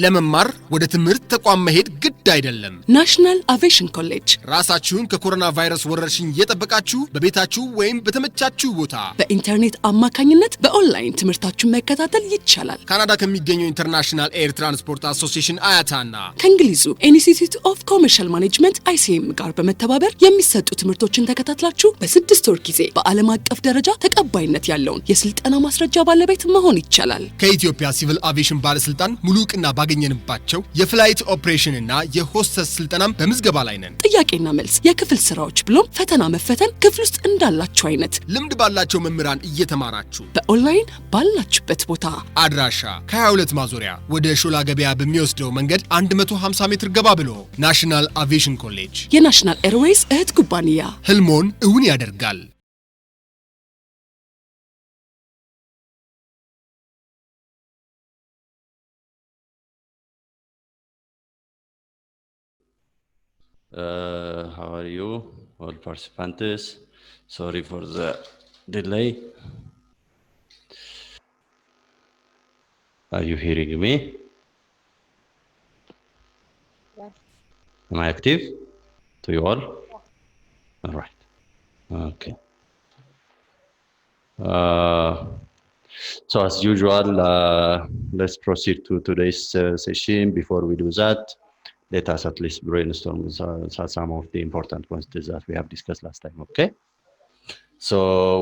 ለመማር ወደ ትምህርት ተቋም መሄድ ግድ አይደለም። ናሽናል አቪዬሽን ኮሌጅ ራሳችሁን ከኮሮና ቫይረስ ወረርሽኝ እየጠበቃችሁ በቤታችሁ ወይም በተመቻችሁ ቦታ በኢንተርኔት አማካኝነት በኦንላይን ትምህርታችሁን መከታተል ይቻላል። ካናዳ ከሚገኘው ኢንተርናሽናል ኤር ትራንስፖርት አሶሲዬሽን አያታና ከእንግሊዙ ኢንስቲትዩት ኦፍ ኮመርሻል ማኔጅመንት ICM ጋር በመተባበር የሚሰጡ ትምህርቶችን ተከታትላችሁ በ6 ወር ጊዜ በዓለም አቀፍ ደረጃ ተቀባይነት ያለውን የስልጠና ማስረጃ ባለቤት መሆን ይቻላል። ከኢትዮጵያ ሲቪል አቪዬሽን ባለስልጣን ሙሉ ዕውቅና ባገኘንባቸው የፍላይት ኦፕሬሽን እና የሆስተስ ስልጠናም በምዝገባ ላይ ነን። ጥያቄና መልስ፣ የክፍል ስራዎች ብሎም ፈተና መፈተን ክፍል ውስጥ እንዳላችሁ አይነት ልምድ ባላቸው መምህራን እየተማራችሁ በኦንላይን ባላችሁበት ቦታ አድራሻ ከ22 ማዞሪያ ወደ ሾላ ገበያ በሚወስደው መንገድ 150 ሜትር ገባ ብሎ ናሽናል አቪዬሽን ኮሌጅ የናሽናል ኤርዌይስ እህት ኩባንያ ህልሞን እውን ያደርጋል። How are you, all participants? Sorry for the delay. Are you hearing me? Yes. Am I active to you all? Yeah. All right. Okay. So as usual, let's proceed to today's session. Before we do that, let us at least brainstorm some of the important points that we have discussed last time, okay? So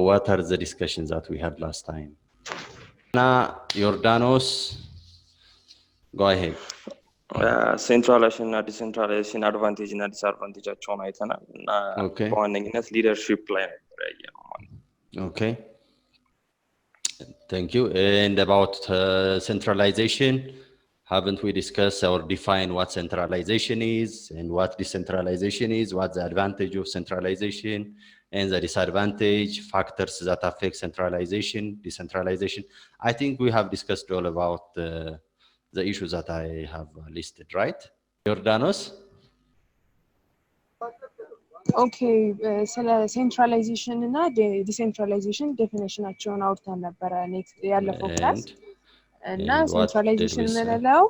what are the discussions that we had last time? Now, Jordanos, go ahead. Centralization and decentralization advantage and disadvantage አቸውን አይተናል እና በዋነኝነት leadership ላይ ነበር ያየነው ማለት ነው. Okay. Thank you. And about centralization, haven't we discussed or defined what centralization is and what decentralization is, what's the advantage of centralization and the disadvantage, factors that affect centralization, decentralization? I think we have discussed all about the issues that I have listed, right? Jordanos? Okay, centralization እና decentralization definition አቸውን አውርተን ነበር next ያለፈው ክላስ እና centralization ምንለው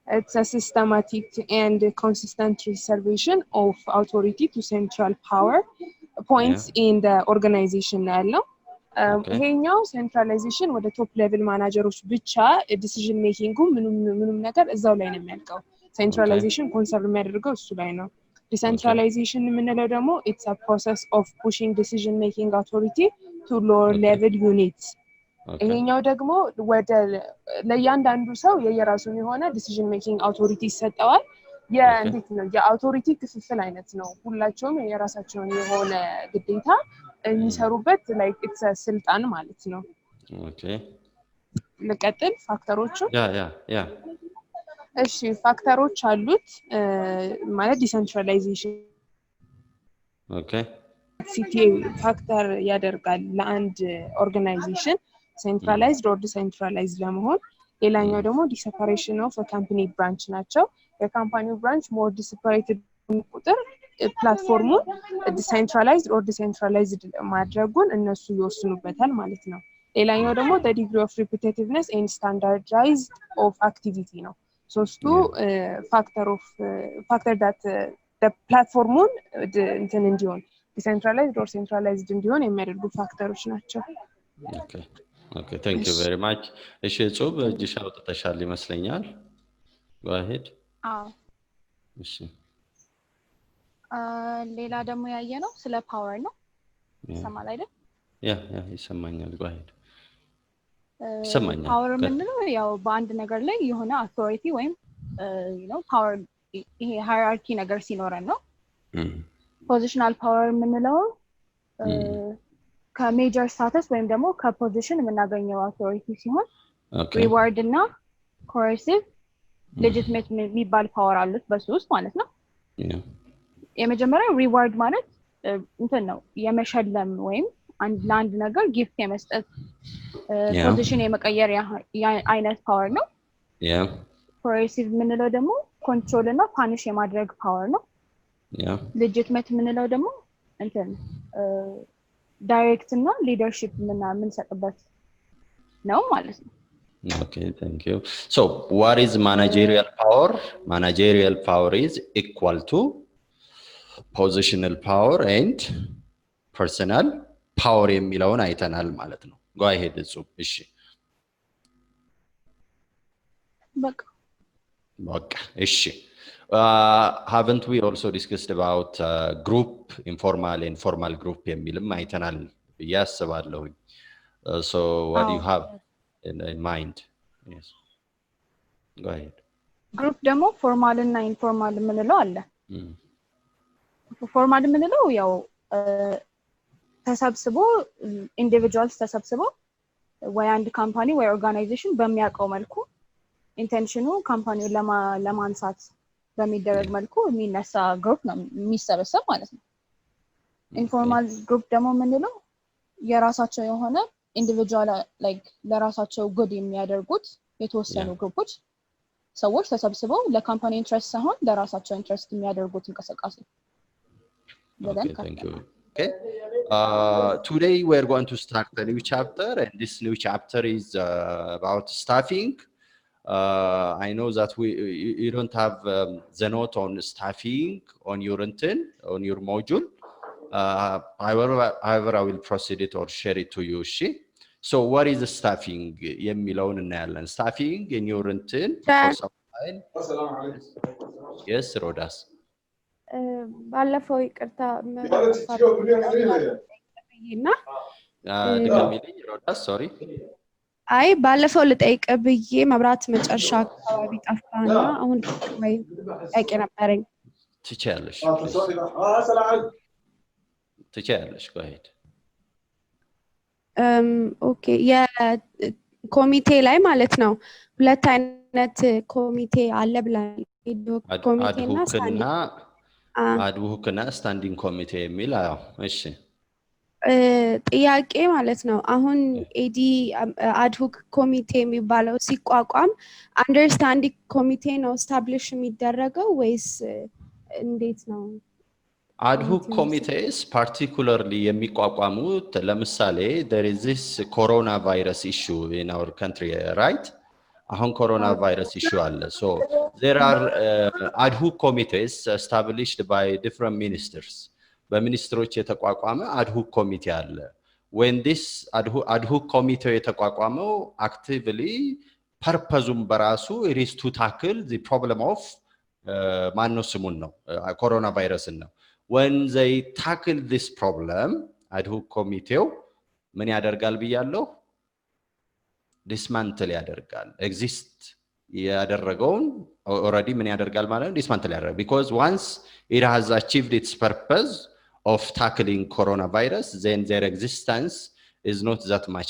it's a systematic and consistent reservation of authority to central power points in the organization ያለው ይሄኛው centralization ወደ top level ማናጀሮች ብቻ decision making ምንም ነገር እዛው ላይ ነው የሚያልቀው centralization ኮንሰርን የሚያደርገው እሱ ላይ ነው decentralization ምንለው ደግሞ it's a process of pushing decision making authority to lower level units ይሄኛው ደግሞ ወደ ለእያንዳንዱ ሰው የየራሱን የሆነ ዲሲዥን ሜኪንግ አውቶሪቲ ይሰጠዋል የእንዴት ነው የአውቶሪቲ ክፍፍል አይነት ነው ሁላቸውም የራሳቸውን የሆነ ግዴታ የሚሰሩበት ላይክ ኢትስ ስልጣን ማለት ነው ኦኬ ለቀጥል ፋክተሮቹ ያ እሺ ፋክተሮች አሉት ማለት ዲሰንትራላይዜሽን ኦኬ ሲቲ ፋክተር ያደርጋል ለአንድ ኦርጋናይዜሽን centralized or decentralized ለመሆን ሌላኛው ደግሞ separation of a company branch ናቸው የካምፓኒው branch more separated ቁጥር ፕላትፎርሙን decentralized or decentralized ማድረጉን እነሱ ይወስኑበታል ማለት ነው ሌላኛው ደግሞ the degree of repetitiveness and standardized of activity ነው ሶስቱ factor that the platformun እንትን እንዲሆን decentralized or centralized እንዲሆን የሚያደርጉ ፋክተሮች ናቸው Okay, thank you very much. እሺ ጾብ እጅሽ አውጥተሻል ይመስለኛል. Go ahead. እሺ ሌላ ደግሞ ያየነው ስለ ፓወር ነው ይሰማል አይደል? ያ ይሰማኛል. Go ahead. ይሰማኛል. ፓወር ምንድነው? ያው በአንድ ነገር ላይ የሆነ authority ወይም ፓወር ይሄ ሃይራርኪ ነገር ሲኖረን ነው. ፖዚሽናል ፓወር ምንለው ከሜጀር ስታተስ ወይም ደግሞ ከፖዚሽን የምናገኘው አውቶሪቲ ሲሆን ሪዋርድ እና ኮሬሲቭ ሌጂቲሜት የሚባል ፓወር አሉት በሱ ውስጥ ማለት ነው የመጀመሪያው ሪዋርድ ማለት እንትን ነው የመሸለም ወይም ለአንድ ነገር ጊፍት የመስጠት ፖዚሽን የመቀየር አይነት ፓወር ነው ኮሬሲቭ ምንለው ደግሞ ኮንትሮል እና ፓኒሽ የማድረግ ፓወር ነው ሌጂቲሜት ምንለው ደግሞ እንትን ዳይሬክት እና ሊደርሺፕ ምን ሰጥበት ነው ማለት ነው Okay, thank you. So what is managerial power? Managerial power is equal to positional power and personal power የሚለውን አይተናል ማለት ነው። Go ahead እጹብ። እሺ በቃ እሺ haven't we also discussed about group informal and formal group የሚልም አይተናል ብዬ አስባለሁ። So what do you have in mind? Yes. Go ahead. Group ደግሞ ፎርማል እና ኢንፎርማል የምንለው አለ። ፎርማል የምንለው ያው ተሰብስቦ ኢንዲቪጁዋልስ ተሰብስቦ ወይ አንድ ካምፓኒ ወይ ኦርጋናይዜሽን በሚያውቀው መልኩ ኢንቴንሽኑ ካምፓኒውን ለማንሳት በሚደረግ መልኩ የሚነሳ ግሩፕ ነው የሚሰበሰብ ማለት ነው። ኢንፎርማል ግሩፕ ደግሞ የምንለው የራሳቸው የሆነ ኢንዲቪጁዋል ላይክ ለራሳቸው ጉድ የሚያደርጉት የተወሰኑ ግሩፖች ሰዎች ተሰብስበው ለካምፓኒ ኢንትረስት ሳይሆን ለራሳቸው ኢንትረስት የሚያደርጉት እንቅስቃሴ። Okay, thank you. Okay. Today we are going to start a new chapter, and this new chapter is about staffing. I know that you don't have the note on staffing on your module. However, I will proceed it or share it to you. So what is the staffing? የሚለውን እናያለን። Staffing in your for some time. Yes, Rodas. ባለፈው ይቅርታ ድገሚልኝ ሮዳስ። ሶሪ አይ ባለፈው ልጠይቅ ብዬ መብራት መጨረሻ አካባቢ ጠፋና አሁን ወይ ጠይቄ ነበርኝ። ትችያለሽ go ahead. ኦኬ የኮሚቴ ላይ ማለት ነው ሁለት አይነት ኮሚቴ አለ ብላል። ኮሚቴና አድሆክና ስታንዲንግ ኮሚቴ የሚል አዎ። እሺ ጥያቄ ማለት ነው አሁን ኤዲ አድሆክ ኮሚቴ የሚባለው ሲቋቋም አንደርስታንዲንግ ኮሚቴ ነው ስታብሊሽ የሚደረገው ወይስ እንዴት ነው? Adhoc committees particularly የሚቋቋሙት ለምሳሌ there is this coronavirus issue in our country, right? አሁን coronavirus issue አለ. So there are adhoc committees established by different ministers. በሚኒስትሮች የተቋቋመ adhoc committee አለ. When this adhoc committee የተቋቋመው actively purpose በራሱ it is to tackle the problem of ማነው ስሙን ነው coronavirus ነው። When they tackle this problem, adhoc committee ምን ያደርጋል ብያለሁ? dismantle ያደርጋል። exist ያደረገውን already ምን ያደርጋል ማለት ነው? dismantle ያደርጋል። Because once it has achieved its purpose of tackling coronavirus, then their existence is not that much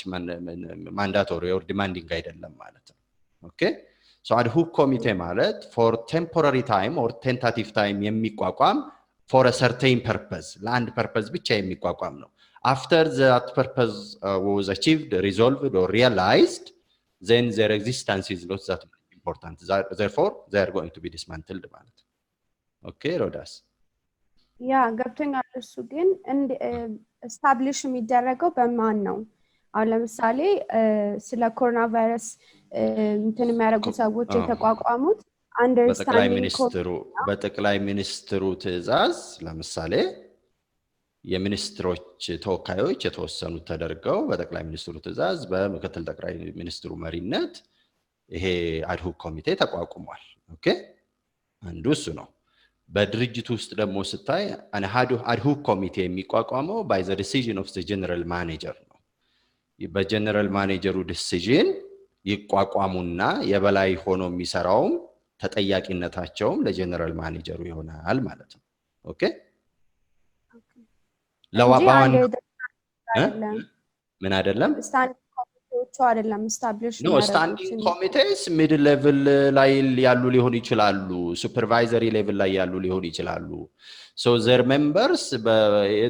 mandatory or demanding አይደለም ማለት ነው። Okay? So adhoc committee ማለት for temporary time or tentative time የሚቋቋም for a certain purpose, land purpose ብቻ የሚቋቋም ነው። After that purpose was achieved, resolved or realized, then their existence is not that important. Therefore, they are going to be dismantled ማለት ነው። Okay, Rodas? ያ ገብቶኛል። እሱ ግን ስታብሊሽ የሚደረገው በማን ነው? አሁን ለምሳሌ ስለ ኮሮና ቫይረስ እንትን የሚያደርጉ ሰዎች የተቋቋሙት በጠቅላይ ሚኒስትሩ ትዕዛዝ ለምሳሌ የሚኒስትሮች ተወካዮች የተወሰኑት ተደርገው በጠቅላይ ሚኒስትሩ ትዕዛዝ በምክትል ጠቅላይ ሚኒስትሩ መሪነት ይሄ አድሆክ ኮሚቴ ተቋቁሟል። ኦኬ አንዱ እሱ ነው። በድርጅቱ ውስጥ ደግሞ ስታይ አድሆክ ኮሚቴ የሚቋቋመው by the decision of the general manager ነው። በጀነራል ማኔጀሩ ዲሲዥን ይቋቋሙና የበላይ ሆኖ የሚሰራው ተጠያቂነታቸውም ለጀነራል ማኔጀሩ ይሆናል ማለት ነው። ኦኬ ለዋባን ምን አይደለም ስታንዲንግ ኮሚቴዎቹ አይደለም ስታብሊሽ ነው። ስታንዲንግ ኮሚቴስ ሚድ ሌቭል ላይ ያሉ ሊሆን ይችላሉ፣ ሱፐርቫይዘሪ ሌቭል ላይ ያሉ ሊሆን ይችላሉ። ሶ ዘር ሜምበርስ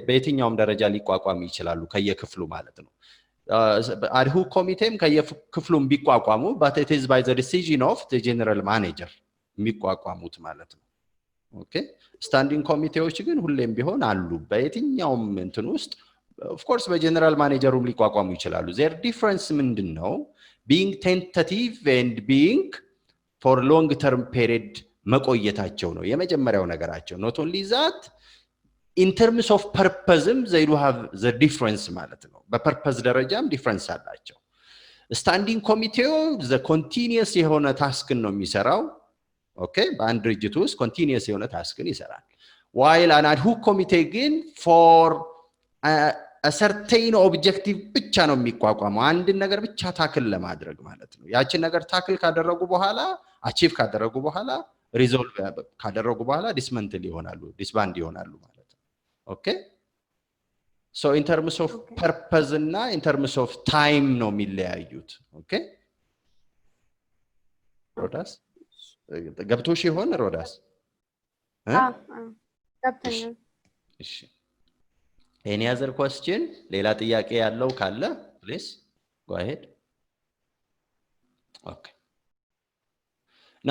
በየትኛውም ደረጃ ሊቋቋሙ ይችላሉ ከየክፍሉ ማለት ነው። adhoc ኮሚቴም ከየክፍሉም ቢቋቋሙ but it is by the decision of the general manager የሚቋቋሙት ማለት ነው። ኦኬ ስታንዲንግ ኮሚቴዎች ግን ሁሌም ቢሆን አሉ በየትኛውም እንትን ውስጥ of course በጀነራል ማኔጀሩም ሊቋቋሙ ይችላሉ። their difference ምንድነው? being tentative and being for long-term period መቆየታቸው ነው የመጀመሪያው ነገራቸው። not only that, in terms of purpose, they do have the difference ማለት ነው። በፐርፐዝ ደረጃም ዲፍረንስ አላቸው። ስታንዲንግ ኮሚቴው the continuous የሆነ ታስክን ነው የሚሰራው። ኦኬ በአንድ ድርጅት ውስጥ continuous የሆነ ታስክን ይሰራል። while an ad hoc committee ግን for a certain objective ብቻ ነው የሚቋቋመው አንድ ነገር ብቻ ታክል ለማድረግ ማለት ነው። ያቺን ነገር ታክል ካደረጉ በኋላ አቺቭ ካደረጉ በኋላ ሪዞልቭ ካደረጉ በኋላ ዲስመንትል ይሆናሉ ዲስባንድ ይሆናሉ ማለት ነው። ኦኬ so in terms of purpose እና in terms of time ነው የሚለያዩት። ኦኬ ሮዳስ ገብቶሽ ይሆን ሮዳስ? ገብቶኛል። እሺ any other question? ሌላ ጥያቄ ያለው ካለ please go ahead. Okay.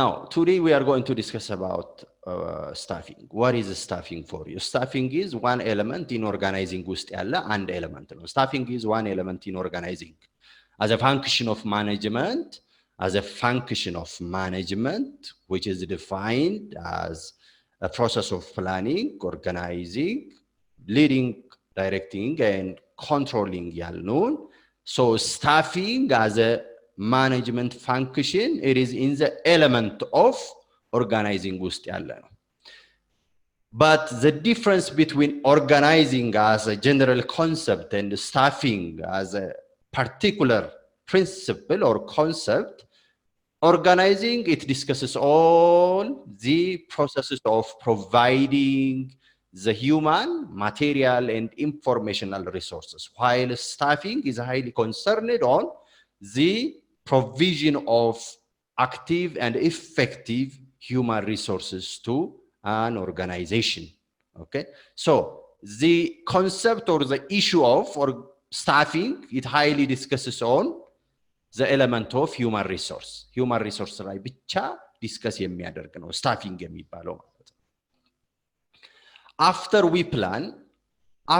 Now, today we are going to discuss about staffing. What is staffing for you? Staffing is one element in organizing ውስጥ ያለ አንድ element ነው። Staffing is one element in organizing. As a function of management, which is defined as a process of planning, organizing, leading, directing, and controlling ያልነውን so staffing as a management function, it is in the element of organizing ውስጥ ያለ ነው። But the difference between organizing as a general concept and staffing as a particular principle or concept, organizing, it discusses all the processes of providing the human, material, and informational resources, while staffing is highly concerned on the provision of active and effective human resources to an organization. Okay, so the concept or the issue of staffing, it highly discusses on the element of human resource ላይ ብቻ ዲስከስ የሚያደርግ ነው ስታፊንግ የሚባለው ማለት ነው። after we plan,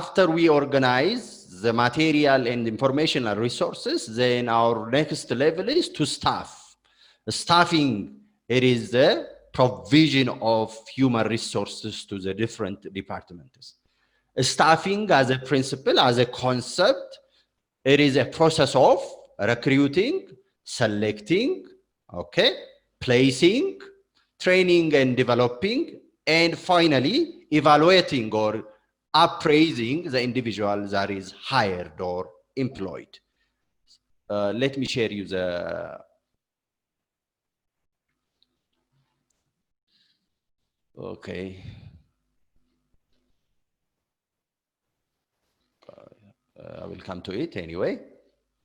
after we organize the material and informational resources, then our next level is to staff. Staffing, it is the provision of human resources to the different departments. Staffing as a principle, as a concept, it is a process of recruiting, selecting, okay, placing, training and developing, and finally evaluating or appraising the individual that is hired or employed. Let me share you the okay. I will come to it anyway.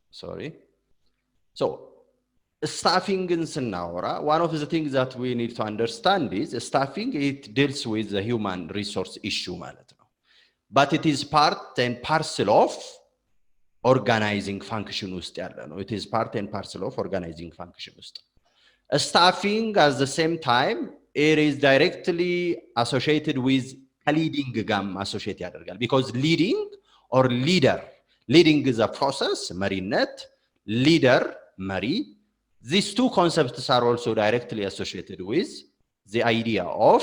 Sorry. So staffing in Sanaura, one of the things that we need to understand is staffing, it deals with the human resource issue ማለት ነው. But it is part and parcel of organizing function ውስጥ ያለ ነው. It is part and parcel of organizing function ውስጥ. Staffing at the same time, it is directly associated with leading ጋም associate ያደርጋል. Because leading or leading is a process, መሪነት, leader, መሪ. These two concepts are also directly associated with the idea of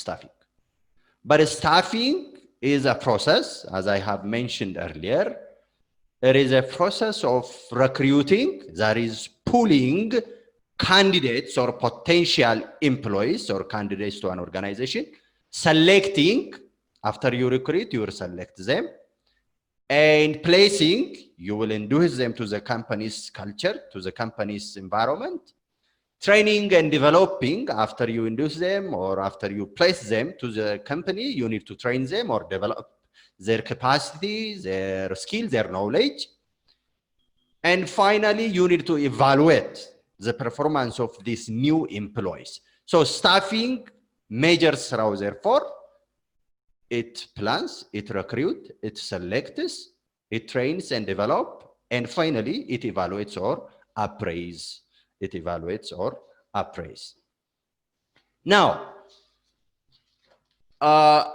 staffing. But staffing is a process, as I have mentioned earlier. It is a process of recruiting, that is pulling candidates or potential employees or candidates to an organization, selecting, after you recruit, you will select them, and placing, you will induce them to the company's culture, to the company's environment. Training and developing, after you induce them or after you place them to the company, you need to train them or develop their capacity, their skill, their knowledge. And finally, you need to evaluate the performance of these new employees. So staffing measures, therefore, it plans, it recruits, it selects, it trains and develops, and finally, it evaluates or appraises. It evaluates or appraises. Now, okay.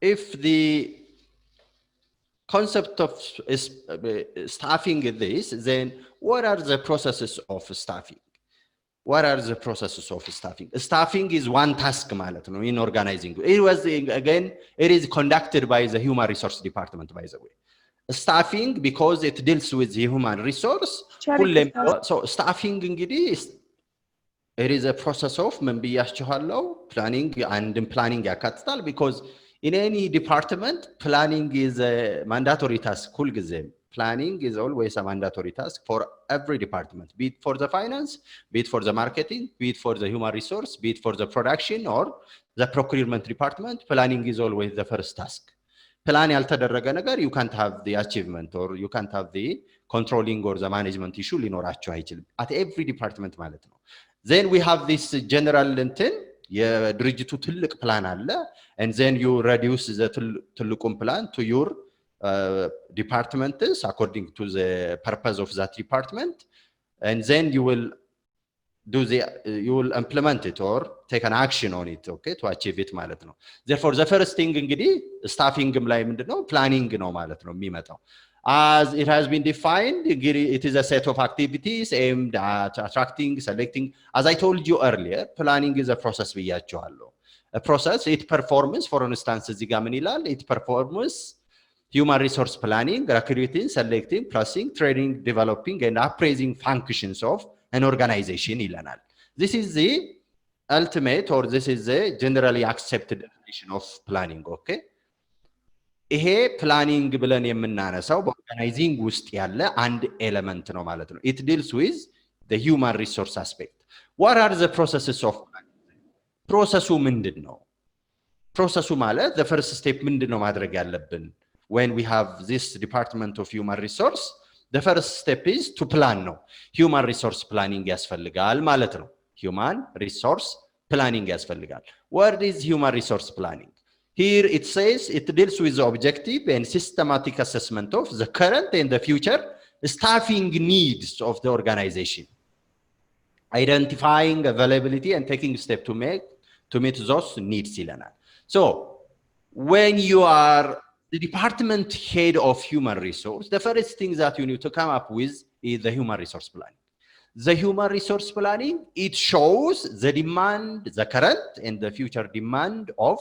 if the concept of staffing is this, then what are the processes of staffing? What are the processes of staffing? Staffing is one task in organizing. It was, again, it is conducted by the human resource department, by the way. Staffing, because it deals with the human resource. So staffing is, it is a process of planning and planning capital, because in any department, planning is a mandatory task. Planning is always a mandatory task for every department, be it for the finance, be it for the marketing, be it for the human resource, be it for the production or the procurement department. Planning is always the first task. Plan ያልተደረገ ነገር you can't have the achievement, or you can't have the controlling or the management issue ሊኖራቸው አይችልም at every department ማለት ነው. Then we have this general እንትን የድርጅቱ ትልቅ ፕላን አለ, and then you reduce the ትልቁን plan to your departments according to the purpose of that department, and then you will you will implement it or take an action on it, okay, to achieve it ማለት ነው. Therefore the first thing እንግዲህ staffing ላይ ምንድነው planning ነው ማለት ነው የሚመጣው. As it has been defined, it is a set of activities aimed at attracting, selecting. As I told you earlier, planning is a process ብያችኋለሁ. A process, it performs, for instance, እዚህ ጋር ምን ይላል? It performs human resource planning, recruiting, selecting, pricing, training, developing, and appraising functions of an organization ይለናል. This is the ultimate, or this is the generally accepted definition of planning, okay? ይሄ ፕላኒንግ ብለን የምናነሳው በኦርጋናይዚንግ ውስጥ ያለ አንድ ኤሌመንት ነው ማለት ነው. It deals with the human resource aspect. What are the processes of planning? ፕሮሰሱ ምንድን ነው? ፕሮሰሱ ማለት the first step ምንድን ነው ማድረግ ያለብን? When we have this department of human resource, the first step is to plan ነው. Human resource planning ያስፈልጋል ማለት ነው. Human resource planning ያስፈልጋል. What is human resource planning? Here it says it deals with the objective and systematic assessment of the current and the future staffing needs of the organization, identifying availability and taking steps to meet those needs. So when you are the department head of human resource, the first thing that you need to come up with is the human resource planning. The human resource planning, it shows the demand, the current and the future demand of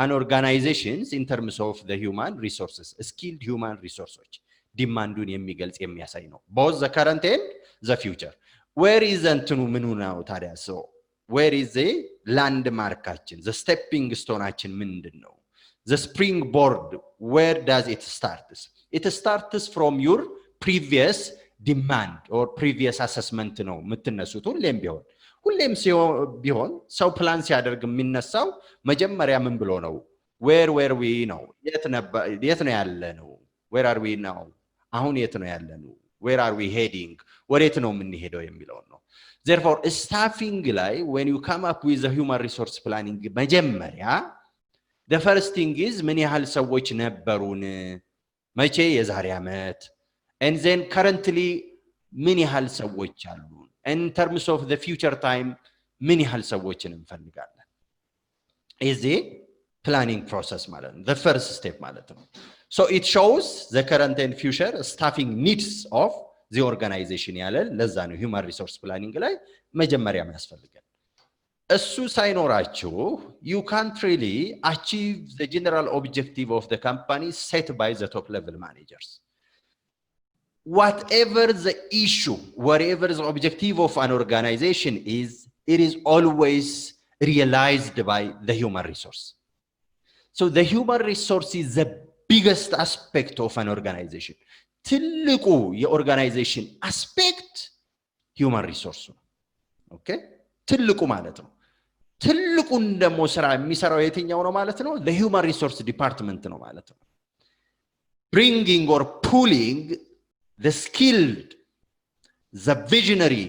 an organizations in terms of the human resources, skilled human resources. Demandun የሚገልጽ የሚያሳይ ነው. Both the current and the future. Where is እንትኑ ምኑ ነው ታዲያ? So where is the landmarkaችን? The stepping stoneaችን ምንድን ነው? The springboard, where does it start? It starts from your previous demand or previous assessment ነው የምትነሱት ሁሌም ቢሆን ሰው ፕላን ሲያደርግ የሚነሳው መጀመሪያ ምን ብሎ ነው? where were we ነው? የት ነው ያለነው? where are we now? አሁን የት ነው ያለነው? where are we heading? ወዴት ነው የምንሄደው የሚለው ነው. Therefore staffing ላይ when you come up with the human resource planning መጀመሪያ the first thing is ምን ያህል ሰዎች ነበሩን? መቼ? የዛሬ ዓመት. And then currently ምን ያህል ሰዎች አሉ? In terms of the future time, ምን ያህል ሰዎችን እንፈልጋለን? is the planning process ማለት ነው. The first step ማለት ነው. So it shows the current and future staffing needs of the organization ያለን ለዛ ነው human resource planning ላይ መጀመሪያ የሚያስፈልገን. እሱ ሳይኖራችሁ you can't really achieve the general objective of the company set by the top level managers. Whatever the issue, whatever the objective of an organization is, it is always realized by the human resource. So the human resource is the biggest aspect of an organization. ትልቁ የኦርጋናይዜሽን aspect human resource ነው. Okay? ትልቁ ማለት ነው. ትልቁን ደግሞ ስራ የሚሰራው የትኛው ነው ማለት ነው? The human resource department ነው ማለት ነው. Bringing or pulling the skilled, the visionary,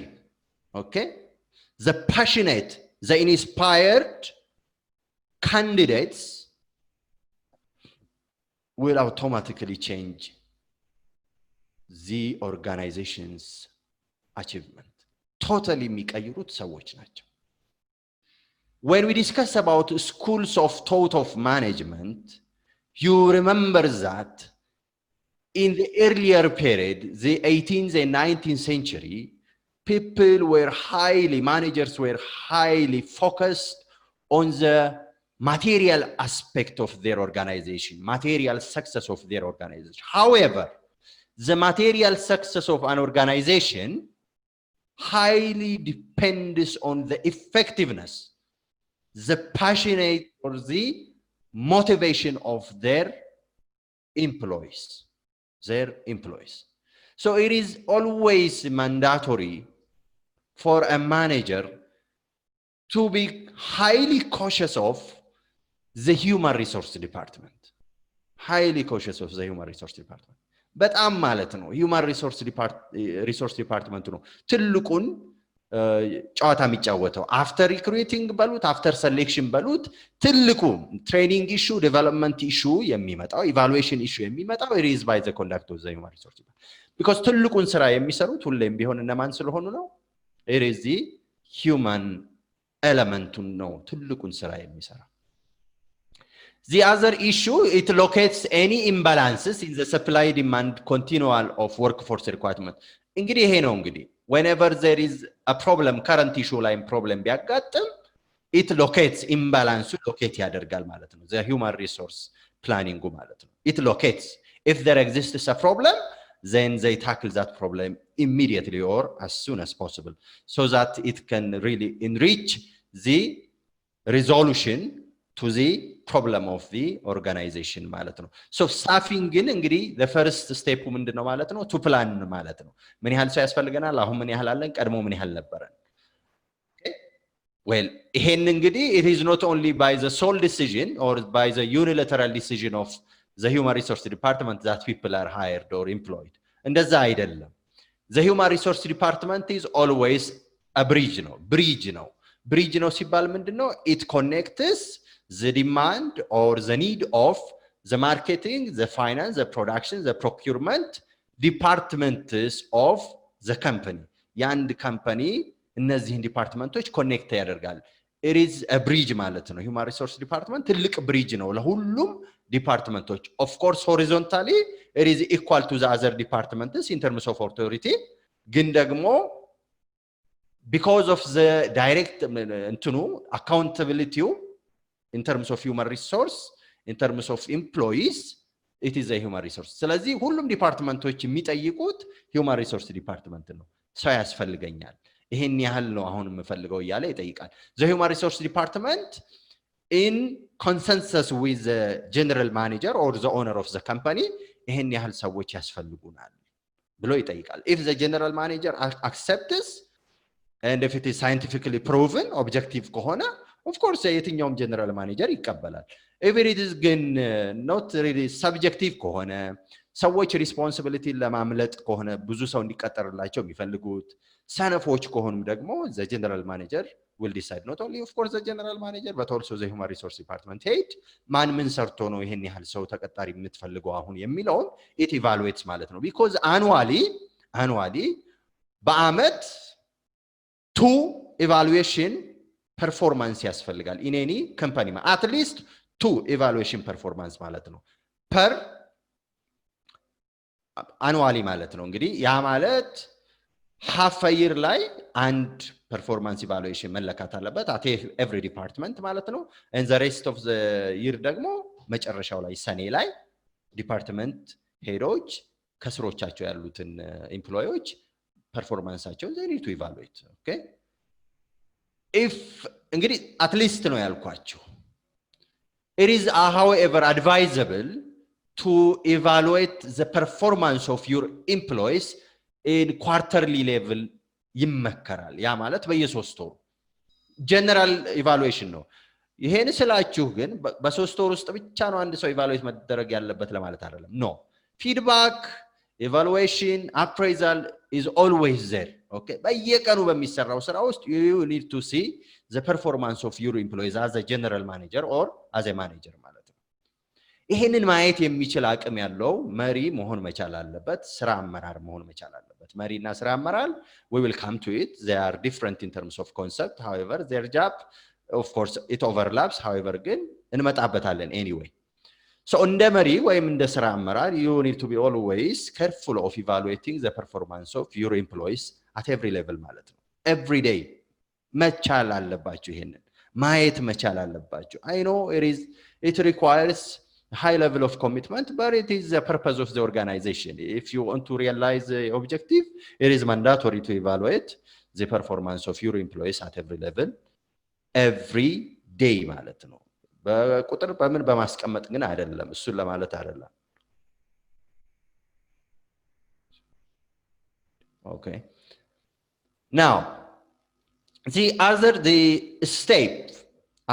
okay, the passionate, the inspired candidates will automatically change the organization's achievement. Totally የሚቀይሩት ሰዎች ናቸው. When we discuss about schools of thought of management, You remember that in the earlier period, the 18th and 19th century, managers were highly focused on the material aspect of their organization, material success of their organization. However, the material success of an organization highly depends on the effectiveness, the passionate or the motivation of their employees. So it is always mandatory for a manager to be highly cautious of the human resource department. Highly cautious of the human resource department. በጣም ማለት ነው human resource department ነው ትልቁን ጨዋታ የሚጫወተው after recruiting በሉት after selection በሉት ትልቁ training issue development issue የሚመጣው evaluation issue የሚመጣው it is by the conduct of the human resource because ትልቁን ስራ የሚሰሩት ሁሌም ቢሆን እነማን ስለሆኑ ነው it is the human element ነው ትልቁን ስራ የሚሰራ The other issue, it locates any imbalances in the supply-demand continuum of workforce requirement. እንግዲህ ይሄ ነው እንግዲህ whenever there is a problem, current issue line problem ቢያጋጥም it locates imbalance locate ያደርጋል ማለት ነው the human resource planning ማለት ነው it locates if there exists a problem then they tackle that problem immediately or as soon as possible so that it can really enrich the resolution to the problem of the organization ማለት ነው so staffing ግን እንግዲህ the first step ምንድነው ማለት ነው to plan ማለት ነው ምን ያህል ሰው ያስፈልገናል አሁን ምን ያህል አለን ቀድሞ ምን ያህል ነበረን well ይሄን እንግዲህ it is not only by the sole decision or by the unilateral decision of the human resource department that people are hired or employed እንደዛ አይደለም the human resource department is always a bridge ነው ሲባል ምንድነው it connects the demand or the need of the marketing, the finance, the production, the procurement departments of the company. And company እነዚህን ዲፓርትመንቶች ኮኔክት ያደርጋል. It is a bridge ማለት ነው. Human resource department ትልቅ bridge ነው ለሁሉም ዲፓርትመንቶች. Of course horizontally it is equal to the other departments in terms of authority. ግን ደግሞ because of the direct accountability in terms of human resource in terms of employees it is a human resource ስለዚህ ሁሉም ዲፓርትመንቶች የሚጠይቁት human resource department ነው ሰው ያስፈልገኛል ይሄን ያህል ነው አሁን የምፈልገው ያለ ይጠይቃል the human resource department in consensus with the general manager or the owner of the company ይሄን ያህል ሰዎች ያስፈልጉናል ብሎ ይጠይቃል if the general manager accepts and if it is scientifically proven objective ከሆነ of course የትኛውም general manager ይቀበላል if it is ግን not really subjective ከሆነ ሰዎች responsibility ለማምለጥ ከሆነ ብዙ ሰው እንዲቀጠርላቸው የሚፈልጉት ሰነፎች ከሆኑም ደግሞ the general manager will decide not only of course the general manager but also the human resource department head ማን ምን ሰርቶ ነው ይሄን ያህል ሰው ተቀጣሪ የምትፈልገው አሁን የሚለው it evaluates ማለት ነው because annually በአመት 2 evaluation performance ያስፈልጋል in any company at least 2 evaluation performance ማለት ነው per annually ማለት ነው እንግዲህ ያ ማለት half a year ላይ and performance evaluation መለካት አለበት at every department ማለት ነው and the rest of the year ደግሞ መጨረሻው ላይ ሰኔ ላይ ዲፓርትመንት ሄዶች ከስሮቻቸው ያሉትን ኤምፕሎይዎች ፐርፎርማንሳቸውን they need to evaluate okay if እንግዲህ at least ነው ያልኳችሁ it is however advisable to evaluate the performance of your employees in quarterly level ይመከራል ያ ማለት በየ3 ወሩ general evaluation ነው ይሄን ስላችሁ ግን በ3 ወር ውስጥ ብቻ ነው አንድ ሰው evaluate መደረግ ያለበት ለማለት አይደለም no feedback evaluation appraisal is always there okay በየቀኑ በሚሰራው ስራ ውስጥ you need to see the performance of your employees as a general manager or as a manager ማለት ነው ይሄንን ማየት የሚችል አቅም ያለው መሪ መሆን መቻል አለበት ስራ አመራር መሆን መቻል አለበት መሪና ስራ አመራር we will come to it they are different in terms of concept however their job of course it overlaps however ግን እንመጣበታለን anyway So እንደ መሪ ወይም እንደ ስራ አመራር you need to be always careful of evaluating the performance of your employees at every level ማለት ነው every day መቻል አለባችሁ ይሄንን ማየት መቻል አለባችሁ I know it requires high level of commitment but it is the purpose of the organization if you want to realize the objective it is mandatory to evaluate the performance of your employees at every level every day ማለት ነው በቁጥር በምን በማስቀመጥ ግን አይደለም እሱን ለማለት አይደለም okay now the step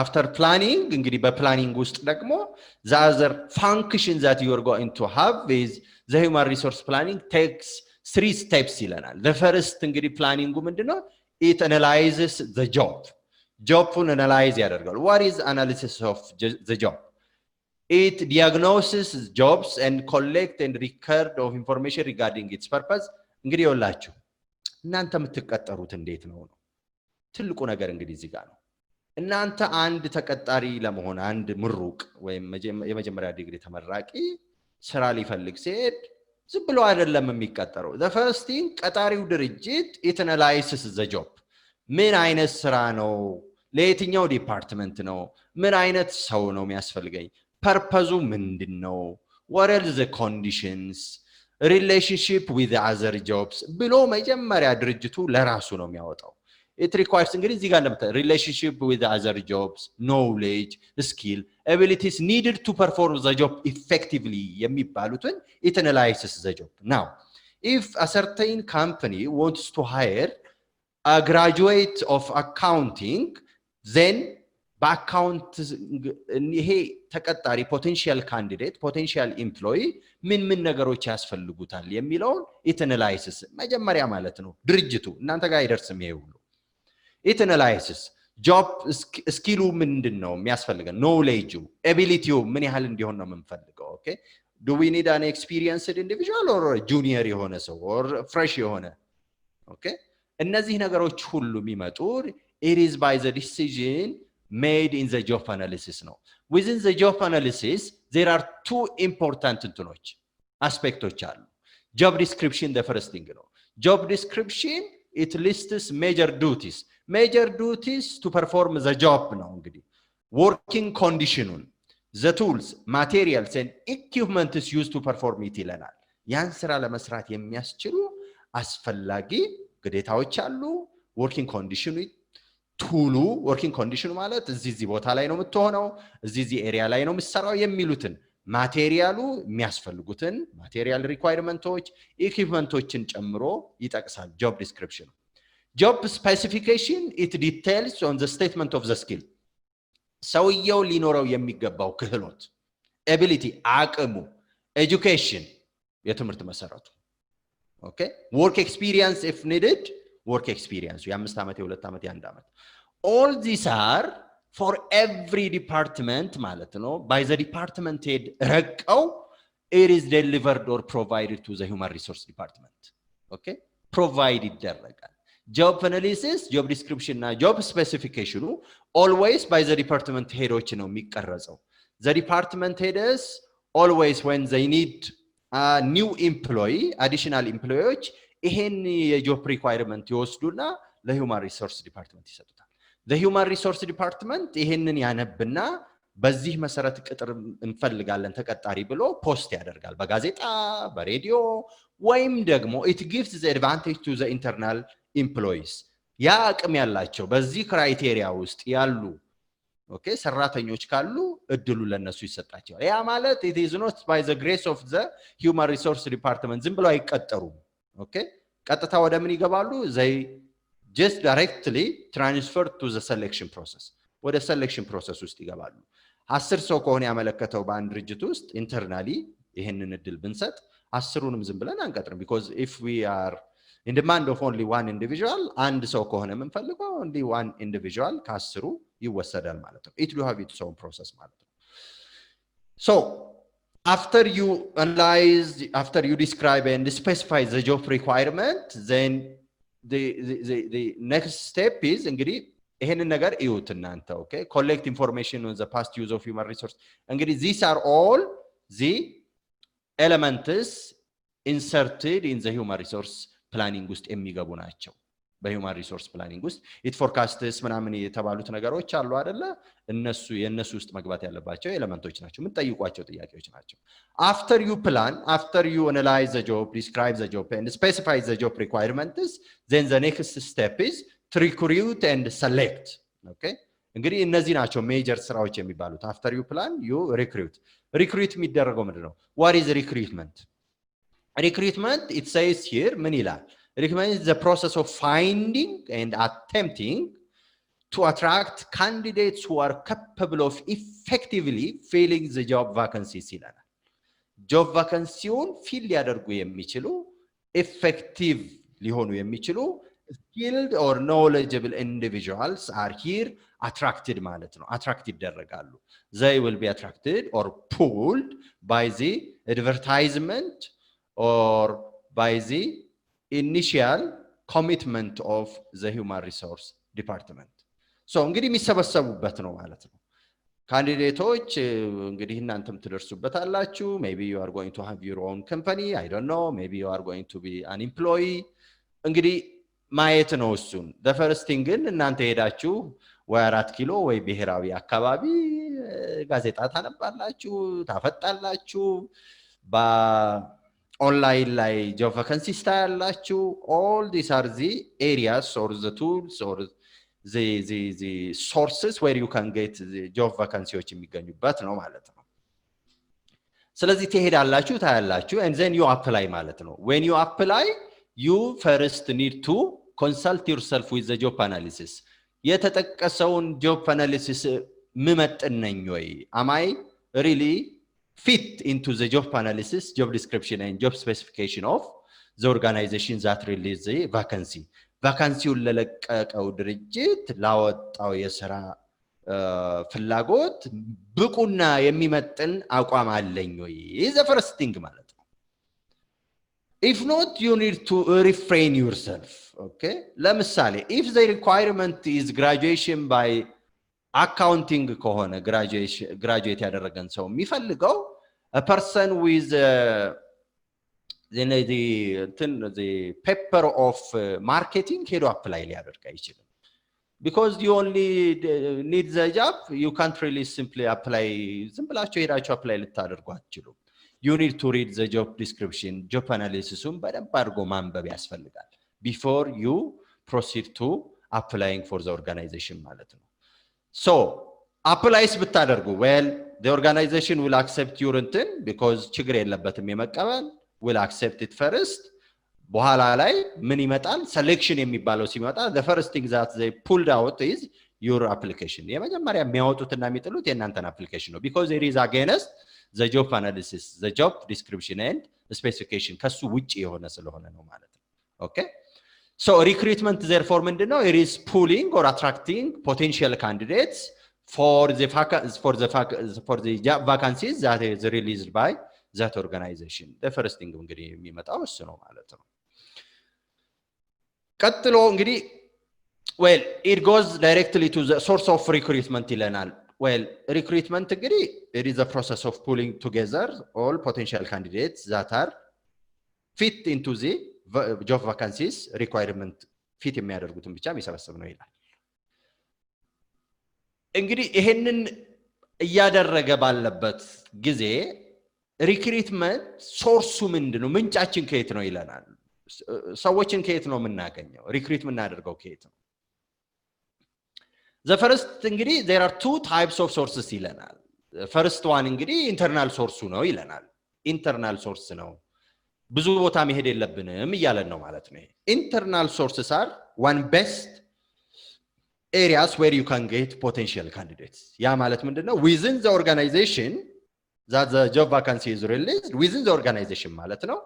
after planning እንግዲህ በፕላኒንግ ውስጥ ደግሞ the other function that you are going to have is the human resource planning takes 3 steps ይለናል the first እንግዲህ ፕላኒንጉ ምንድነው it analyzes the job-ን analyze ያደርጋል what is analysis of the job it diagnoses jobs and collect and record of information regarding its purpose እንግዲህ ይወላችሁ እናንተ የምትቀጠሩት እንዴት ነው ትልቁ ነገር እንግዲህ እዚህ ጋር ነው እናንተ አንድ ተቀጣሪ ለመሆን አንድ ምሩቅ ወይም የመጀመሪያ ዲግሪ ተመራቂ ስራ ሊፈልግ ሲሄድ ዝም ብሎ አይደለም የሚቀጠረው the first thing ቀጣሪው ድርጅት it analyzes the job ምን አይነት ስራ ነው ለየትኛው ዲፓርትመንት ነው ምን አይነት ሰው ነው የሚያስፈልገኝ ፐርፐዙ ምንድነው what are the conditions relationship with the other jobs ብሎ መጀመሪያ ድርጅቱ ለራሱ ነው የሚያወጣው it requires እንግዲህ እዚህ ጋር እንደምታ relationship with the other jobs knowledge skill abilities needed to perform the job effectively የሚባሉትን it analyzes the job now if a certain company wants to hire a graduate of accounting then በአካውንት ይሄ ተቀጣሪ potential candidate potential employee ምን ነገሮች ያስፈልጉታል የሚለውን it analyzes መጀመሪያ ማለት ነው ድርጅቱ እናንተ ጋር አይደርስም ይሄ ሁሉ it analyzes job skill ምንድነው የሚያስፈልገን knowledge ability ምን ያህል እንዲሆን ነው የምንፈልገው okay do we need an experienced individual or a junior የሆነ ሰው or fresh የሆነ okay እነዚህ ነገሮች ሁሉ የሚመጡ it is by the decision made in the job analysis ነው within the job analysis there are 2 important እንትኖች አስፔክቶች አሉ job description the first thing ነው job description it lists major duties to perform the job ነው እንግዲህ working condition the tools materials and equipment is used to perform it ይለናል ያን ስራ ለመስራት የሚያስችሉ አስፈላጊ ግዴታዎች አሉ working condition ቱሉ working condition ማለት እዚህ ቦታ ላይ ነው የምትሆነው እዚህ ኤሪያ ላይ ነው የምትሰራው የሚሉትን ማቴሪያሉ የሚያስፈልጉትን ማቴሪያል ሪኳየርመንቶች ኢኩዊፕመንቶችን ጨምሮ ይጠቅሳል job description job specification it details on the statement of the skill ሰውየው ሊኖረው የሚገባው ክህሎት ability አቅሙ education የትምህርት መሰረቱ okay work experience if needed work experience የ5 ዓመት የ2 ዓመት የ1 ዓመት all these are for every department ማለት ነው by the department head ረቀው it is delivered or provided to the human resource department okay provide ይደረጋል job analysis job description እና job specification always by the department headoች ነው የሚቀረጸው the department heads always when they need a new employee additional employees ይሄን የጆብ ሪኳየርመንት ይወስዱና ለሂውማን ሪሶርስ ዲፓርትመንት ይሰጡታል the human resource department ይሄንን ያነብና በዚህ መሰረት ቅጥር እንፈልጋለን ተቀጣሪ ብሎ ፖስት ያደርጋል በጋዜጣ በሬዲዮ ወይም ደግሞ it gives the advantage to the internal employees ያ አቅም ያላቸው በዚህ ክራይቴሪያ ውስጥ ያሉ ኦኬ ሰራተኞች ካሉ እድሉ ለነሱ ይሰጣቸዋል ያ ማለት it is not by the grace of the human resource department ዝም ብለው አይቀጠሩም okay ቀጥታ ወደ ምን ይገባሉ they just directly transferred to the selection process ወደ selection process ውስጥ ይገባሉ 10 ሰው ከሆነ ያመለከተው በአንድ ድርጅት ውስጥ internally ይሄንን እድል ብንሰጥ 10ሩንም ዝም ብለን አንቀጥርም because if we are in demand of only one individual አንድ ሰው ከሆነ የምንፈልገው only one individual ከ10ሩ ይወሰዳል ማለት ነው it will have its own process ማለት ነው so after you analyze after you describe and specify the job requirement then the next step is እንግዲህ ይሄንን ነገር እዩት እናንተ okay collect information on the past use of human resource እንግዲህ these are all the elements inserted in the human resource planning ውስጥ የሚገቡ ናቸው በhuman resource planning ውስጥ it forecasts ምናምን የተባሉት ነገሮች አሉ አይደለ እነሱ የነሱ ውስጥ መግባት ያለባቸው ኤሌመንቶች ናቸው ምን ጠይቋቸው ጥያቄዎች ናቸው after you plan after you analyze the job describe the job and specify the job requirements then the next step is to recruit and select okay እንግዲህ እነዚህ ናቸው ሜጀር ስራዎች የሚባሉት after you plan you recruit የሚደረገው ምንድነው what is recruitment it says here ምን ይላል recruitment is the process of finding and attempting to attract candidates who are capable of effectively filling the job vacancies ይላል job vacancy-ውን fill ሊያደርጉ የሚችሉ effective ሊሆኑ የሚችሉ skilled or knowledgeable individuals are here attracted ማለት ነው attract ይደረጋሉ they will be attracted or pulled by the advertisement or by the initial commitment of the human resource department so እንግዲህ የሚሰበሰቡበት ነው ማለት ነው ካንዲዴቶች እንግዲህ እናንተም ትደርሱበታላችሁ maybe you are going to have your own company I don't know maybe you are going to be an employee እንግዲህ ማየት ነው እሱን the first thing ግን እናንተ ሄዳችሁ ወይ 4 ኪሎ ወይ ብሔራዊ አካባቢ ጋዜጣ ታነባላችሁ ታፈጣላችሁ online ላይ job vacancies ታያላችሁ all these are the areas or the tools or the sources where you can get the job vacancies የሚገኙበት ነው ማለት ነው ስለዚህ ትሄዳላችሁ ታያላችሁ and then you apply ማለት ነው when you apply you first need to consult yourself with the job analysis የተጠቀሰውን job analysis ምመጥነኝ ወይ am I really fit into the job analysis job description and job specification of the organization that release the vacancy ለለቀቀው ድርጅት ላወጣው የሥራ ፍላጎት ብቁና የሚመጥን አቋም አለኝ ወይ is the first thing ማለት ነው if not you need to refrain yourself okay ለምሳሌ if the requirement is graduation by accounting ከሆነ graduate ያደረገን ሰው የሚፈልገው a person with the paper of marketing ሄዶ apply ሊያደርግ አይችልም because you only need the job you can't really simply apply ዝም ብላችሁ ሄዳችሁ apply ልታደርጉ አትችሉም you need to read the job description job analysis-ን በደንብ አድርጎ ማንበብ ያስፈልጋል before you proceed to applying for the organization ማለት ነው so applies ብታደርጉ well the organization will accept your intent because ችግር የለበትም የመቀበል will accept it first በኋላ ላይ ምን ይመጣል selection የሚባለው ሲመጣ the first thing that they pulled out is your application የመጀመሪያ የሚያወጡትና የሚጥሉት የእናንተን application ነው because it is against the job analysis the job description and specification ከሱ ውጪ የሆነ ስለሆነ ነው ማለት ነው okay so recruitment therefore ምንድነው it is pulling or attracting potential candidates for the job vacancies that is released by that organization the first thing እንግዲህ የሚመጣው እሱ ነው ማለት ነው ቀጥሎ እንግዲህ well it goes directly to the source of recruitment ይለናል well recruitment እንግዲህ it is a process of pulling together all potential candidates that are fit into the job vacancies requirement fit የሚያደርጉትን ብቻ የሚሰበስብ ነው ይላል እንግዲህ ይሄንን እያደረገ ባለበት ጊዜ ሪክሩትመንት ሶርሱ ምንድነው ምንጫችን ከየት ነው ይለናል ሰዎችን ከየት ነው የምናገኘው ሪክሩት የምናደርገው ከየት ነው the first እንግዲህ there are two types of sources ይለናል first one እንግዲህ internal source ነው ይለናል internal source ነው ብዙ ቦታ መሄድ የለብንም ይያለን ነው ማለት ነው internal sources are one best areas where you can get potential candidates ያ ማለት ምንድነው within the organization that the job vacancy is released within the organization ማለት ነው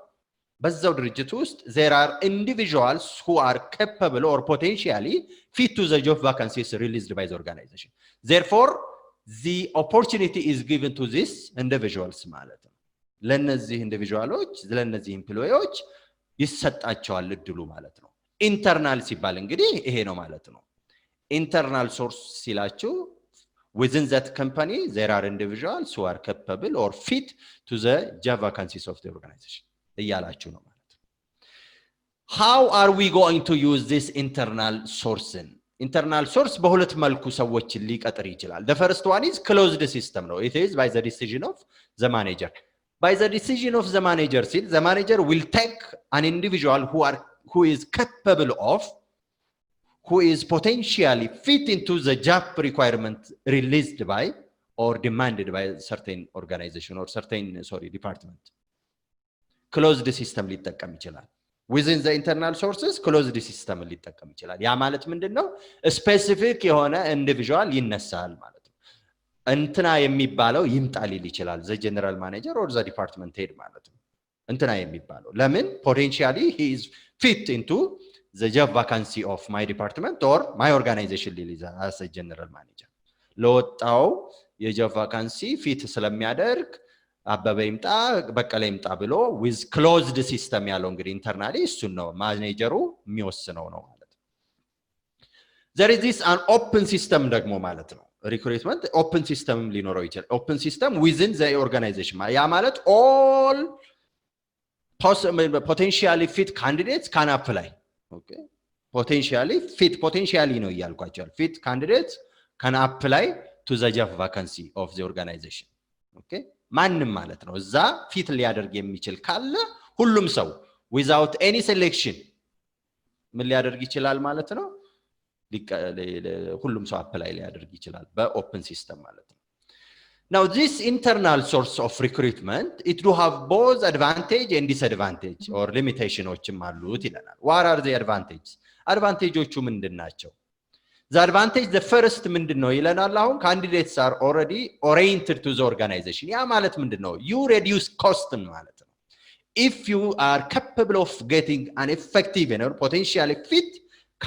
በዛው ድርጅት ውስጥ there are individuals who are capable or potentially fit to the job vacancies released by the organization therefore the opportunity is given to these individuals ማለት ነው ለነዚህ ኢንዲቪጁዋሎች ለነዚህ ኤምፕሎይዎች ይሰጣቸዋል እድሉ ማለት ነው ኢንተርናል ሲባል እንግዲህ ይሄ ነው ማለት ነው ኢንተርናል ሶርስ ሲላችሁ within that company there are individuals who are capable or fit to the job vacancies of the organization እያላችሁ ነው ማለት ነው how are we going to use this internal source በሁለት መልኩ ሰዎችን ሊቀጥር ይችላል the first one is closed system ነው it is by the decision of the manager by the decision of the manager the manager will take an individual who is capable of who is potentially fit into the job requirement released by or demanded by certain organization or certain department closed system ሊጠቀም ይችላል within the internal sources closed system ሊጠቀም ይችላል ያ ማለት ምንድነው specific የሆነ individual ይነሳል ማለት ነው እንትና የሚባለው ይምጣል ይችላል the general manager or the department head ማለት ነው እንትና የሚባለው ለምን potentially he is fit into the job vacancy of my department or my organization as a general manager ለወጣው የjob vacancy fit ስለሚያደርግ አበበ ይምጣ በቀለ ይምጣ ብሎ with closed system ያለው እንግዲህ internally እሱ ነው ማኔጀሩ የሚወስነው ነው ማለት there is this an open system ደግሞ ማለት ነው recruitment open system ሊኖረው ይችላል open system within the organization ያ ማለት all potentially fit candidates can apply okay potentially ነው ያልኳቸው fit candidates can apply to the job vacancy of the organization okay ማንንም ማለት ነው እዛ ፊት ሊያደርግ የሚችል ካለ ሁሉም ሰው without any selection ምን ሊያደርግ ይችላል ማለት ነው ሁሉም ሰው አፕላይ ሊያደርግ ይችላል በኦፕን ሲስተም ማለት ነው now this internal source of recruitment it do have both advantage and disadvantage or limitationዎችም አሉት ይላል what are the advantageዎቹ ምንድናቸው the advantage the first ምንድነው ይለናል አሁን candidates are already oriented to the organization ያ ማለት ምንድነው you reduce cost ማለት ነው if you are capable of getting an effective and potentially fit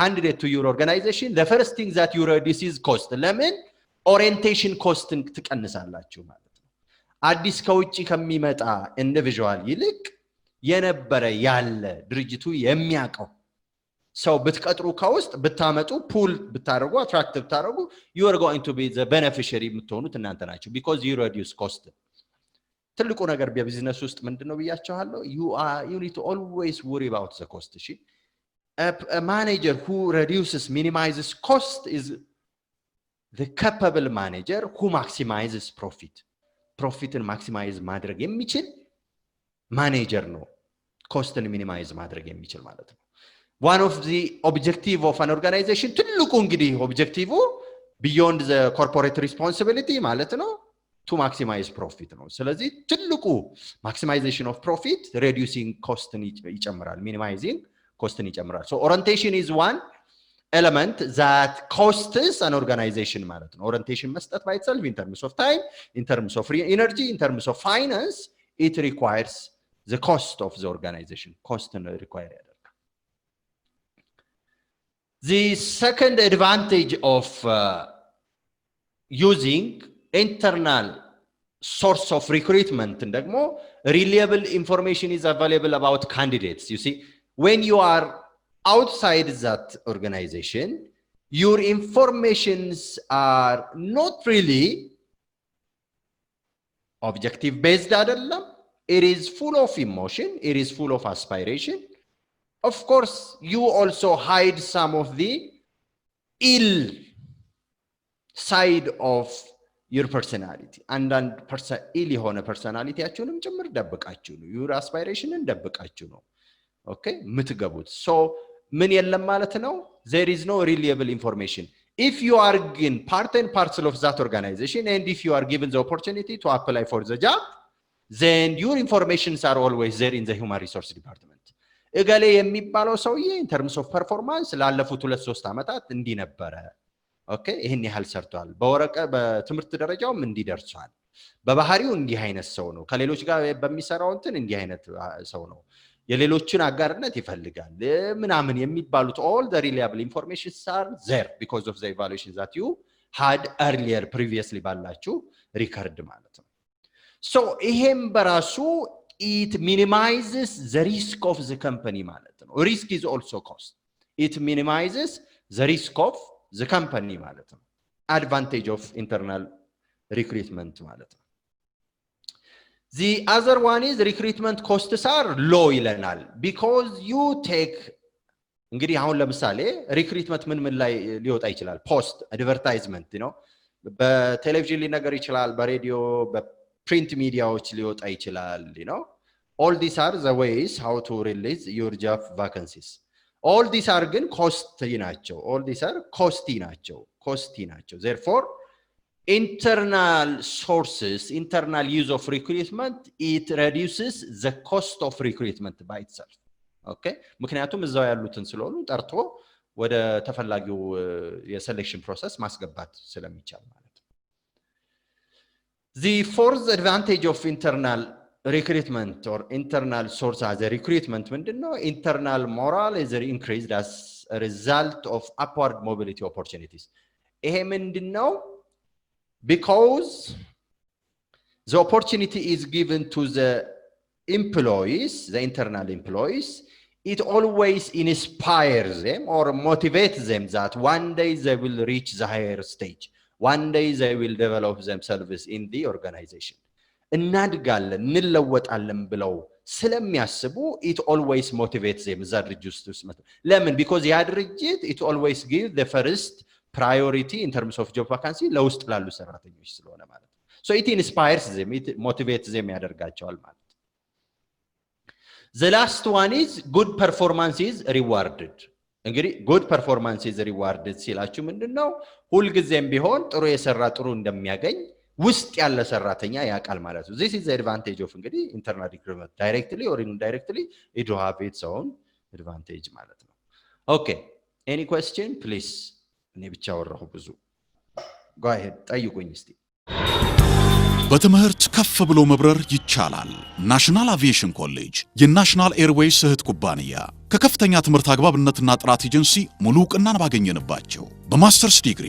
candidate to your organization the first thing that you reduce is cost ለምን orientation cost ትቀንሳላችሁ ማለት ነው አዲስ ከውጪ ከሚመጣ individual ይልቅ የነበረ ያለ ድርጅቱ የሚያቀው ሰው ብትቀጥሩ ከውስጥ ብታመጡ ፑል ብታረጉ አትራክቲቭ ብታረጉ you are going to be the beneficiary የምትሆኑት እናንተ ናችሁ because you reduce cost ትልቁ ነገር በቢዝነስ ውስጥ ምንድነው ብያችኋለሁ you need to always worry about the cost እሺ a manager who reduces minimizes cost is the capable manager who maximizes profitን maximize ማድረግ የሚችል ማኔጀር ነው ኮስትን ሚኒማይዝ ማድረግ የሚችል ማለት ነው one of the objective of an organization ትልቁ እንግዲህ ኦብጀክቲቭ beyond the corporate responsibility ማለት ነው to maximize profit ነው ስለዚህ ትልቁ maximization of profit reducing cost ይጨምራል minimizing cost ይጨምራል so orientation is one element that costs an organization ማለት ነው orientation መስጠት by itself in terms of time in terms of energy in terms of finance it requires the cost of the organization cost required the second advantage of using internal source of recruitment ደግሞ reliable information is available about candidates you see when you are outside that organization your informations are not really objective based አይደለም it is full of emotion it is full of aspiration of course you also hide some of the ill side of your personality and ill የሆነ personalityያችሁንም ጭምር ደብቃችሁ ነው your aspirationን ደብቃችሁ ነው okay ምትገቡት so ምን የለም ማለት ነው there is no reliable information if you are in part and parcel of that organization and if you are given the opportunity to apply for the job then your informations are always there in the human resource department እገሌ የሚባለው ሰውዬ in terms of performance ላለፉት 2-3 አመታት እንዲህ ነበረ okay ይሄን ያህል ሰርቷል በወረቀ በትምህርት ደረጃውም እንዲህ ደርሷል በባህሪው እንዲህ አይነት ሰው ነው ከሌሎች ጋር በሚሰራው እንትን እንዲህ አይነት ሰው ነው የሌሎችን አጋርነት ይፈልጋል ምናምን የሚባሉት all the reliable informations are there because of the evaluations that you had earlier previously ባላችሁ ሪከርድ ማለት ነው so ይሄም በራሱ it minimizes the risk of the company ማለት ነው risk is also cost it minimizes the risk of the company ማለት ነው advantage of internal recruitment ማለት ነው the other one is recruitment costs are low ይለናል because you take እንግዲህ አሁን ለምሳሌ recruitment ምን ላይ ሊወጣ ይችላል post advertisement ነው በቴሌቪዥን ሊነገር ይችላል በሬዲዮ በፕሪንት ሚዲያዎች ሊወጣ ይችላል all these are the ways how to release your job vacancies all these are ግን costly ናቸው all these are costly ናቸው therefore internal sources internal use of recruitment it reduces the cost of recruitment by itself okay ምክንያቱም እዛው ያሉትን ስለሆኑ ጠርቶ ወደ ተፈላጊው የሴሌክሽን ፕሮሰስ ማስገባት ስለሚቻል ማለት ነው the fourth advantage of internal recruitment or internal source as a recruitment ምንድነው internal morale is increased as a result of upward mobility opportunities ይሄ ምንድነው because the opportunity is given to the employees the internal employees it always inspires them or motivates them that one day they will reach the higher stage one day they will develop themselves in the organization እናድጋለን እንለወጣለን ብለው ስለሚያስቡ it always motivates them that reduces ለምን because ያ ድርጅት it always give the first priority in terms of job vacancy ለውስጥ ላሉ ሰራተኞች ስለሆነ ማለት ነው so it inspires them it motivates them ያደርጋቸዋል ማለት the last one is good performance is rewarded እንግዲህ good performance is rewarded ሲላችሁ ምንድነው ሁሉ ጊዜም ቢሆን ጥሩ የሰራ ጥሩ እንደሚያገኝ ውስጥ ያለ ሰራተኛ ያቃል ማለት ነው this is the advantage of እንግዲህ internal recruitment directly or indirectly it will have its own advantage ማለት ነው okay any question please እኔ ብቻ ወራሁ ብዙ go ahead ጠይቁኝ እስቲ በትምህርት ከፍ ብሎ መብረር ይቻላል ናሽናል አቪዬሽን ኮሌጅ የናሽናል ኤርዌይስ እህት ኩባንያ ከከፍተኛ ትምህርት አግባብነትና ጥራት ኤጀንሲ ሙሉ ዕውቅናን ባገኘንባቸው በማስተርስ ዲግሪ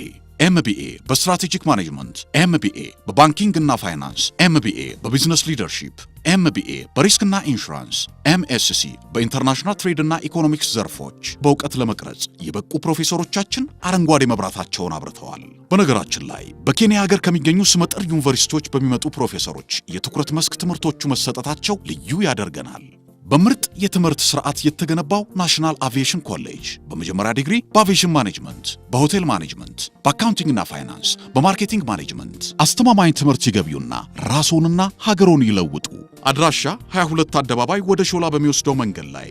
MBA በስትራቴጂክ ማኔጅመንት MBA በባንኪንግ እና ፋይናንስ MBA በቢዝነስ ሊደርሺፕ MBA በሪስክና ኢንሹራንስ MSc በኢንተርናሽናል ትሬድ እና ኢኮኖሚክስ ዘርፎች በእውቀት ለመቅረጽ የበቁ ፕሮፌሰሮቻችን አረንጓዴ መብራታቸውን አብርተዋል በነገራችን ላይ በኬንያ ሀገር ከሚገኙ ስመጥር ዩኒቨርሲቲዎች በሚመጡ ፕሮፌሰሮች የትኩረት መስክ ትምህርቶቹ መሰጠታቸው ልዩ ያደርገናል በምርጥ የትምህርት ስርዓት የተገነባው ናሽናል አቪዬሽን ኮሌጅ በመጀመሪያ ዲግሪ በአቪዬሽን ማኔጅመንት በሆቴል ማኔጅመንት በአካውንቲንግ እና ፋይናንስ በማርኬቲንግ ማኔጅመንት አስተማማኝ ትምህርት ይገቢውና ራስዎንና ሀገሮን ይለውጡ አድራሻ 22 አደባባይ ወደ ሾላ በሚወስደው መንገድ ላይ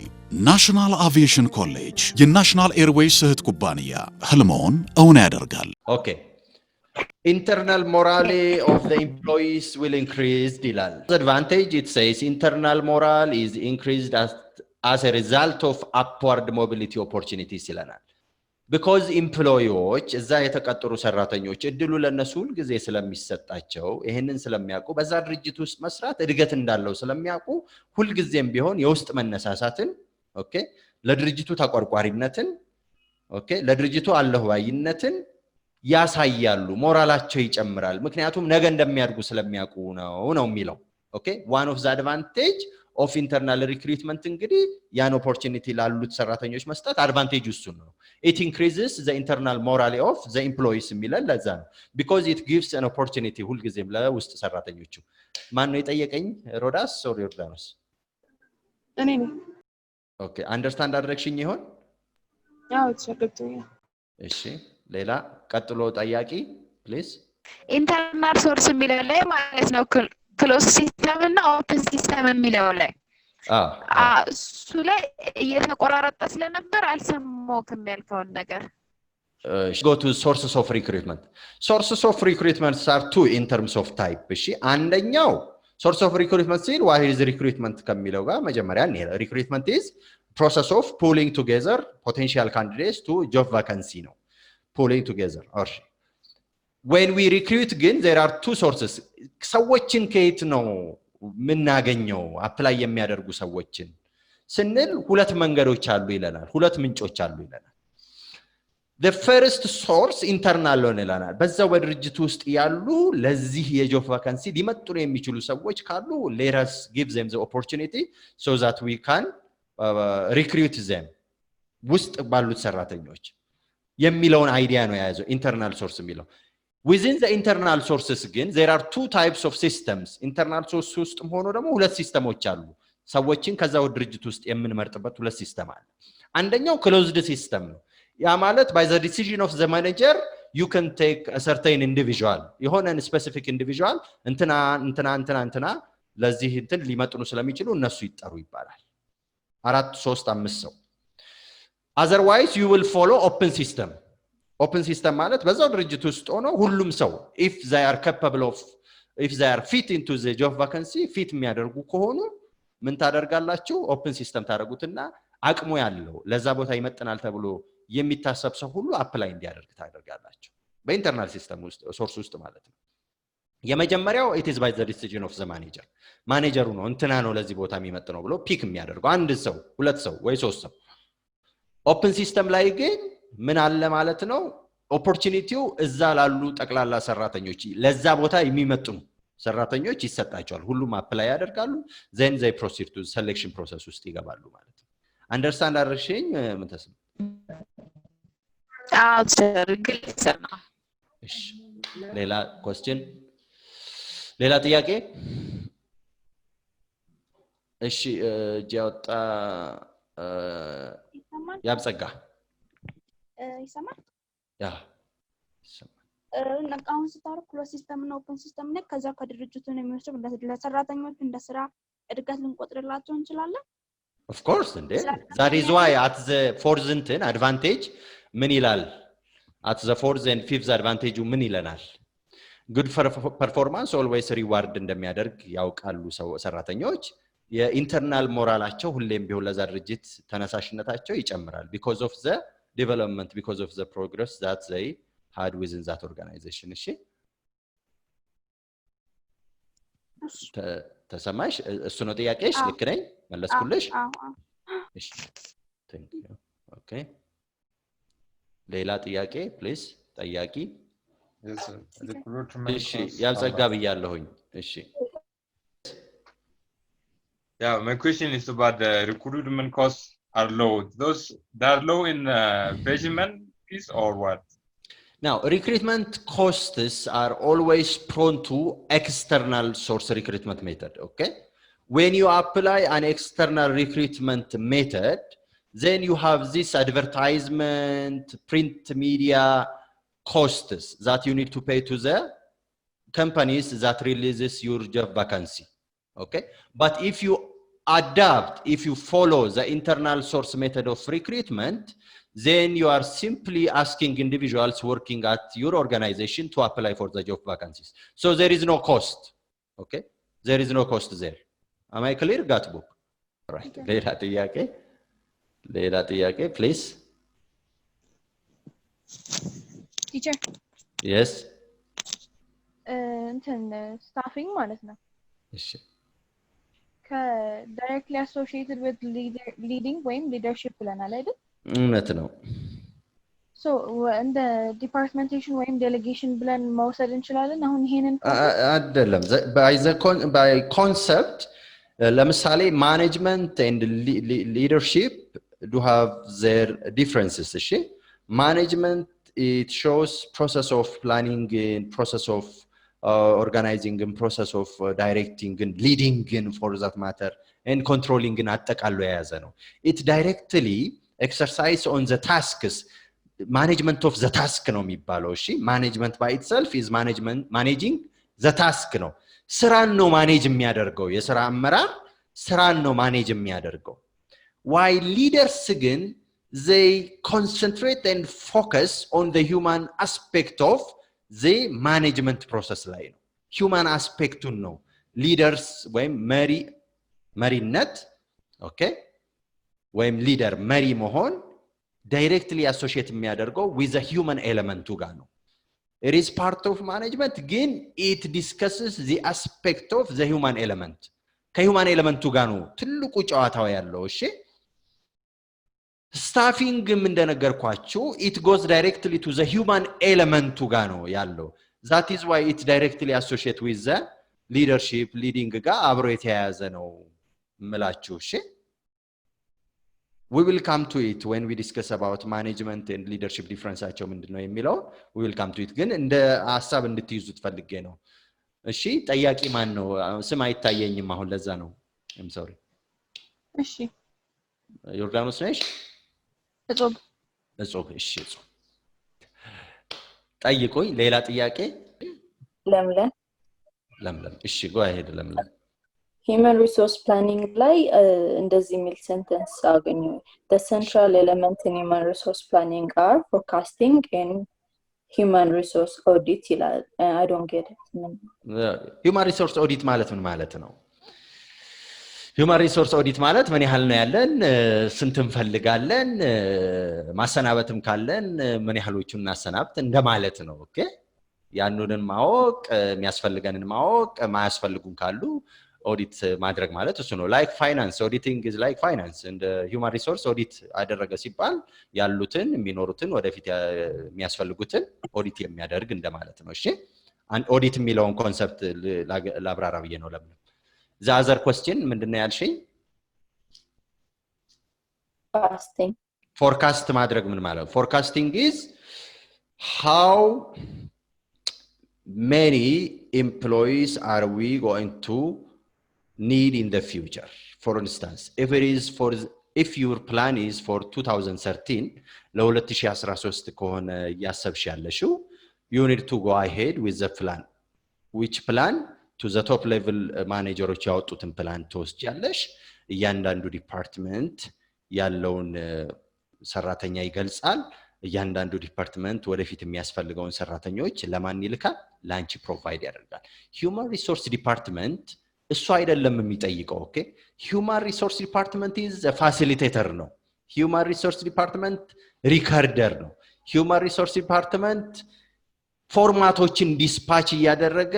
ናሽናል አቪዬሽን ኮሌጅ የናሽናል ኤርዌይስ እህት ኩባንያ ህልሞን እውን ያደርጋል ኦኬ internal morale of the employees will increase dilal advantage it says internal morale is increased as a result of upward mobility opportunities ይለናል because employees እዛ የተቀጠሩ ሰራተኞች እድሉ ለነሱ ሁሉ ጊዜ ስለሚሰጣቸው ይሄንን ስለሚያውቁ በዛ ድርጅት ውስጥ መስራት እድገት እንዳለው ስለሚያውቁ ሁሉ ጊዜም ቢሆን የውስጥ መነሳሳትን ኦኬ ለድርጅቱ ተቆርቋሪነትን ኦኬ ለድርጅቱ አለህዋይነትን ያሳያሉ ሞራላቸው ይጨምራል ምክንያቱም ነገ እንደሚያድጉ ስለሚያውቁ ነው የሚለው ኦኬ one of the advantage of internal recruitment እንግዲህ ያን opportunity ላሉት ሰራተኞች መስጠት advantage እሱ ነው it increases the internal morale of the employees የሚለን ለዛ ነው because it gives an opportunity ሁሉ ጊዜም ለውስጥ ሰራተኞቹ ማን ነው የጠየቀኝ ሮዳስ or ዮርዳኖስ እኔ ነኝ ኦኬ አንደርስታንድ አድርገሽኝ ይሆን አዎ ተሸክቶኛል እሺ ሌላ ቀጥሎ ጠያቂ ፕሊዝ ኢንተርናል ሶርስ የሚለው ላይ ማለት ነው ክሎዝ ሲስተም እና ኦፕን ሲስተም የሚለው ላይ እሱ ላይ እየተቆራረጠ ስለነበር አልሰማሁም ያልከውን ነገር go to sources of recruitment are two in terms of type እሺ አንደኛው source of recruitment ሲል what is recruitment ከሚለው ጋር መጀመሪያ ነው recruitment is process of pulling together potential candidates to job vacancy ነው pulling together or when we recruit again there are two sources ሰዎችን ከየት ነው ምናገኘው አፕላይ የሚያደርጉ ሰዎችን ስንል ሁለት መንገዶች አሉ ይለናል ሁለት ምንጮች አሉ ይለናል the first source internal ነው ይለናል በዛው በድርጅቱ ውስጥ ያሉ ለዚህ የጆብ ቫካንሲ ሊመጡ የሚችሉ ሰዎች ካሉ let us give them the opportunity so that we can recruit them ውስጥ ባሉት ሰራተኞች የሚለውን አይዲያ ነው ያዘው ኢንተርናል ሶርስ የሚለው Within the internal sources again, there are two types of systems. Internal source ውስጥም ሆኖ ደግሞ ሁለት ሲስተሞች አሉ። ሰዎችን ከዛው ድርጅት ውስጥ የምንመርጥበት ሁለት ሲስተም አለ። አንደኛው closed system ነው። ያ ማለት by the decision of the manager you can take a certain individual. የሆነን specific individual እንትና ለዚህ እንትን ሊመጥኑ ስለሚችሉ እነሱ ይጠሩ ይባላል። 4 3 5 ሰው. Otherwise you will follow open system. Open system ማለት በዛው ድርጅት ውስጥ ሆኖ ሁሉም ሰው if they are capable of if they are fit into the job vacancy fit የሚያደርጉ ከሆኑ ምን ታደርጋላችሁ? ኦፕን ሲስተም ታደርጉትና አቅሙ ያለው ለዛ ቦታ ይመጥናል ተብሎ የሚታሰብ ሰው ሁሉ አፕላይ እንዲያደርግ ታደርጋላችሁ። በኢንተርናል ሲስተም ውስጥ ሶርስ ውስጥ ማለት ነው። የመጀመሪያው it is by the decision of the manager. ማኔጀሩ ነው እንትና ነው ለዚህ ቦታ የሚመጥነው ብሎ ፒክ የሚያደርገው አንድ ሰው፣ ሁለት ሰው ወይ ሶስት ሰው። ኦፕን ሲስተም ላይ ግን ምን አለ ማለት ነው? ኦፖርቹኒቲው እዛ ላሉ ጠቅላላ ሰራተኞች ለዛ ቦታ የሚመጥኑ ሰራተኞች ይሰጣቸዋል። ሁሉም አፕላይ ያደርጋሉ። then they proceed to selection process ውስጥ ይገባሉ ማለት ነው። አንደርስታንድ አድርሽኝ ምን ተስም? ግልጽ ነው። እሺ ሌላ question? ሌላ ጥያቄ? እሺ ጃውጣ ያብጸጋ ይሰማል? ያ አሁን ስታወራ ክሎዝ ሲስተም እና ኦፕን ሲስተም ነው። ከዛ ከድርጅቱ ነው የሚወስደው ለሰራተኞች እንደ ስራ እድገት ልንቆጥርላቸው እንችላለን። of course እንዴ that is why at the fourth advantage ምን ይላል? at the fourth and fifth advantage ምን ይለናል? good performance always reward እንደሚያደርግ ያውቃሉ ሰራተኞች። የኢንተርናል ሞራላቸው ሁሌም ቢሆን ለዛ ድርጅት ተነሳሽነታቸው ይጨምራል because of the development, because of the progress that they had within that organization. እሺ ተሰማሽ? እሱ ነው ጥያቄሽ? ልክ ነኝ? መለስኩልሽ? እሺ thank you. okay ሌላ ጥያቄ ፕሊዝ ጠያቂ? እሺ ያብጸጋ ብያለሁኝ። እሺ Yeah, my question is about the recruitment costs are low. They are low in measurement piece or what? Now, recruitment costs are always prone to external source recruitment method, okay? When you apply an external recruitment method, then you have this advertisement, print media costs that you need to pay to the companies that releases your job vacancy. Okay, but if you follow the internal source method of recruitment, then you are simply asking individuals working at your organization to apply for the job vacancies. So there is no cost. Okay, there is no cost there. Am I clear? Got book? Right. Leila tiyake, please. Teacher. Yes. Staffing ማለት ነው። እሺ directly associated with leading ወይም leadership ብለናል አይደል? እውነት ነው። so እንደ departmentation ወይም delegation ብለን መውሰድ እንችላለን። አሁን ይሄንን አይደለም by concept ለምሳሌ management and leadership do have their differences. እሺ management it shows process of planning and process of organizing and process of directing and leading and for that matter and controlling and አጠቃሎ የያዘ ነው። it directly exercise on the tasks, management of the task ነው የሚባለው። እሺ management by itself is managing the task ነው። ስራን ነው ማኔጅ የሚያደርገው። የስራ አመራር ስራን ነው ማኔጅ የሚያደርገው። while leaders ግን they concentrate and focus on the human aspect of the management process ላይ ነው። human aspecቱን ነው leaders ወይም መሪነት ኦኬ ወይም ሊደር መሪ መሆን directly associate የሚያደርገው with the human element ጋር ነው። it is part of management ግን it discusses the aspect of the human element ከhuman element ጋር ነው ትልቁ ጨዋታው ያለው። እሺ staffing እንደነገርኳችሁ it goes directly to the human element ጋር ነው ያለው። that is why it directly associate with the leadership leading ጋር አብሮ የተያያዘ ነው ምላችሁ። እሺ we will come to it when we discuss about management and leadership differenceአቸው ምንድነው የሚለው we will come to it ግን እንደ ሐሳብ እንድትይዙት ፈልጌ ነው እሺ ጠያቂ ማን ነው ስም አይታየኝም አሁን ለዛ ነው I'm sorry እሺ ዮርዳኖስ ነሽ እጾብ እሺ እጾብ ጠይቆኝ ሌላ ጥያቄ ለምለም እሺ go ahead ለምለም Human resource planning ላይ እንደዚህ የሚል sentence አገኘ the central element in human resource planning are forecasting and human resource audit ይላል I don't get it human resource audit ማለት ምን ማለት ነው human resource audit ማለት ምን ያህል ነው ያለን ስንት እንፈልጋለን ማሰናበትም ካለን ምን ያህሎቹን እናሰናብት እንደማለት ነው ኦኬ ያንኑን ማወቅ የሚያስፈልገንን ማወቅ ማያስፈልጉን ካሉ audit ማድረግ ማለት እሱ ነው like finance auditing is like finance and human resource audit አደረገ ሲባል ያሉትን የሚኖሩትን ወደፊት የሚያስፈልጉትን audit የሚያደርግ እንደማለት ነው እሺ and audit የሚለውን ኮንሰፕት ላብራራ ብዬ ነው ለምን the other question ምንድነው ያልሽኝ forecast ማድረግ ምን ማለት forecasting is how many employees are we going to need in the future for instance if your plan is for 2013 ለ2013 ከሆነ ያሰብሽ ያለሽው you need to go ahead with the plan which plan to the top level managers ያወጡትን plan ትወስጃለሽ እያንዳንዱ ዲፓርትመንት ያለውን ሰራተኛ ይገልጻል እያንዳንዱ ዲፓርትመንት ወደፊት የሚያስፈልገውን ሰራተኞች ለማን ይልካል ላንቺ ፕሮቫይድ ያደርጋል human resource department እሱ አይደለም የሚጠይቀው ኦኬ human resource department is a facilitator ነው human resource department recorder ነው human resource department ፎርማቶችን ዲስፓች ያደረገ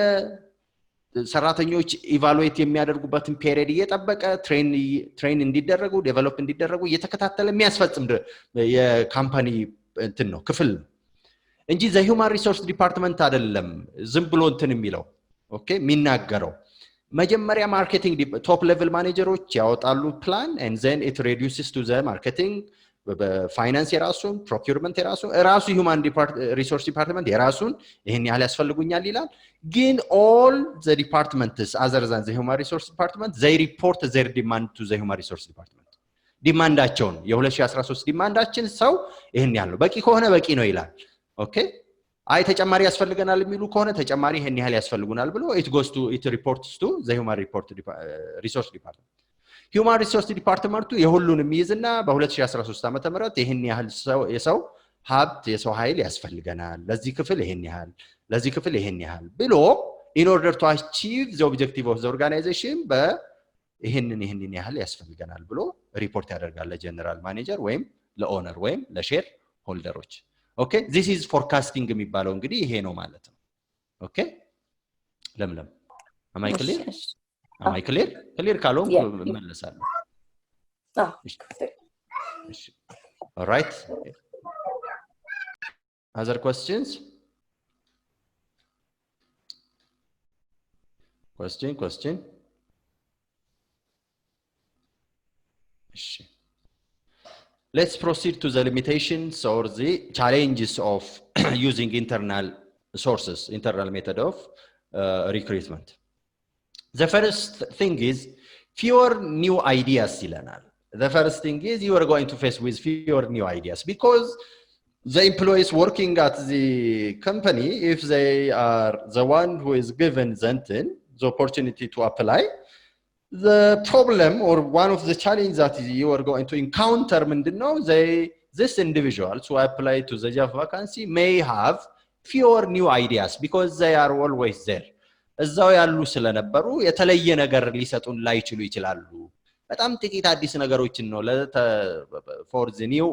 ሰራተኞች ኢቫሉዌት የሚያደርጉበትን ፔሪድ እየጠበቀ ትሬን እንዲደረጉ ዴቨሎፕ እንዲደረጉ እየተከታተለ የሚያስፈጽም የካምፓኒ እንትን ነው ክፍል እንጂ the human resource department አይደለም ዝም ብሎ እንትን የሚለው ኦኬ የሚናገረው መጀመሪያ ማርኬቲንግ ቶፕ ሌቨል ማኔጀሮች ያወጣሉ ፕላን and then it reduces to the marketing በፋይናንስ የራሱን ፕሮኪውርመንት የራሱ human resource department የራሱን ይሄን ያህል ያስፈልጉኛል ይላል ግን all the departments other than the human resource department they report their demand to the human resource department ዲማንዳቸውን የ2013 ዲማንዳችን ሰው ይሄን ያህል ነው በቂ ከሆነ በቂ ነው ይላል ኦኬ አይ ተጨማሪ ያስፈልገናል የሚሉ ከሆነ ተጨማሪ ይሄን ያህል ያስፈልጉናል ብሎ it reports to the human resource department human resource department የሁሉንም ይይዝና በ2013 ዓመተ ምህረት ይሄን ያህል የሰው ሀብት የሰው ኃይል ያስፈልገናል ለዚህ ክፍል ይሄን ያህል ለዚህ ክፍል ይሄን ያህል ብሎ in order to achieve the objective of the organization ይሄንን ያህል ያስፈልገናል ብሎ ሪፖርት ያደርጋል ለጀነራል ማኔጀር ወይም ለኦነር ወይም ለሼር ሆልደሮች okay this is forecasting የሚባለው እንግዲህ ይሄ ነው ማለት ነው okay ለምለም am I clear clear ካለው መለሳለሁ all right other questions question let's proceed to the limitations or the challenges of using internal method of recruitment. The first thing is fewer new ideas ይለናል the first thing is you are going to face with fewer new ideas because the employees working at the company if they are the one who is given the opportunity to apply the problem or one of the challenges that you are going to encounter ምንድነው this individuals who apply to the job vacancy may have fewer new ideas because they are always there እዛው ያሉ ስለነበሩ የተለየ ነገር ሊሰጡን ላይችሉ ይችላሉ በጣም ጥቂት አዲስ ነገሮችን ነው for the new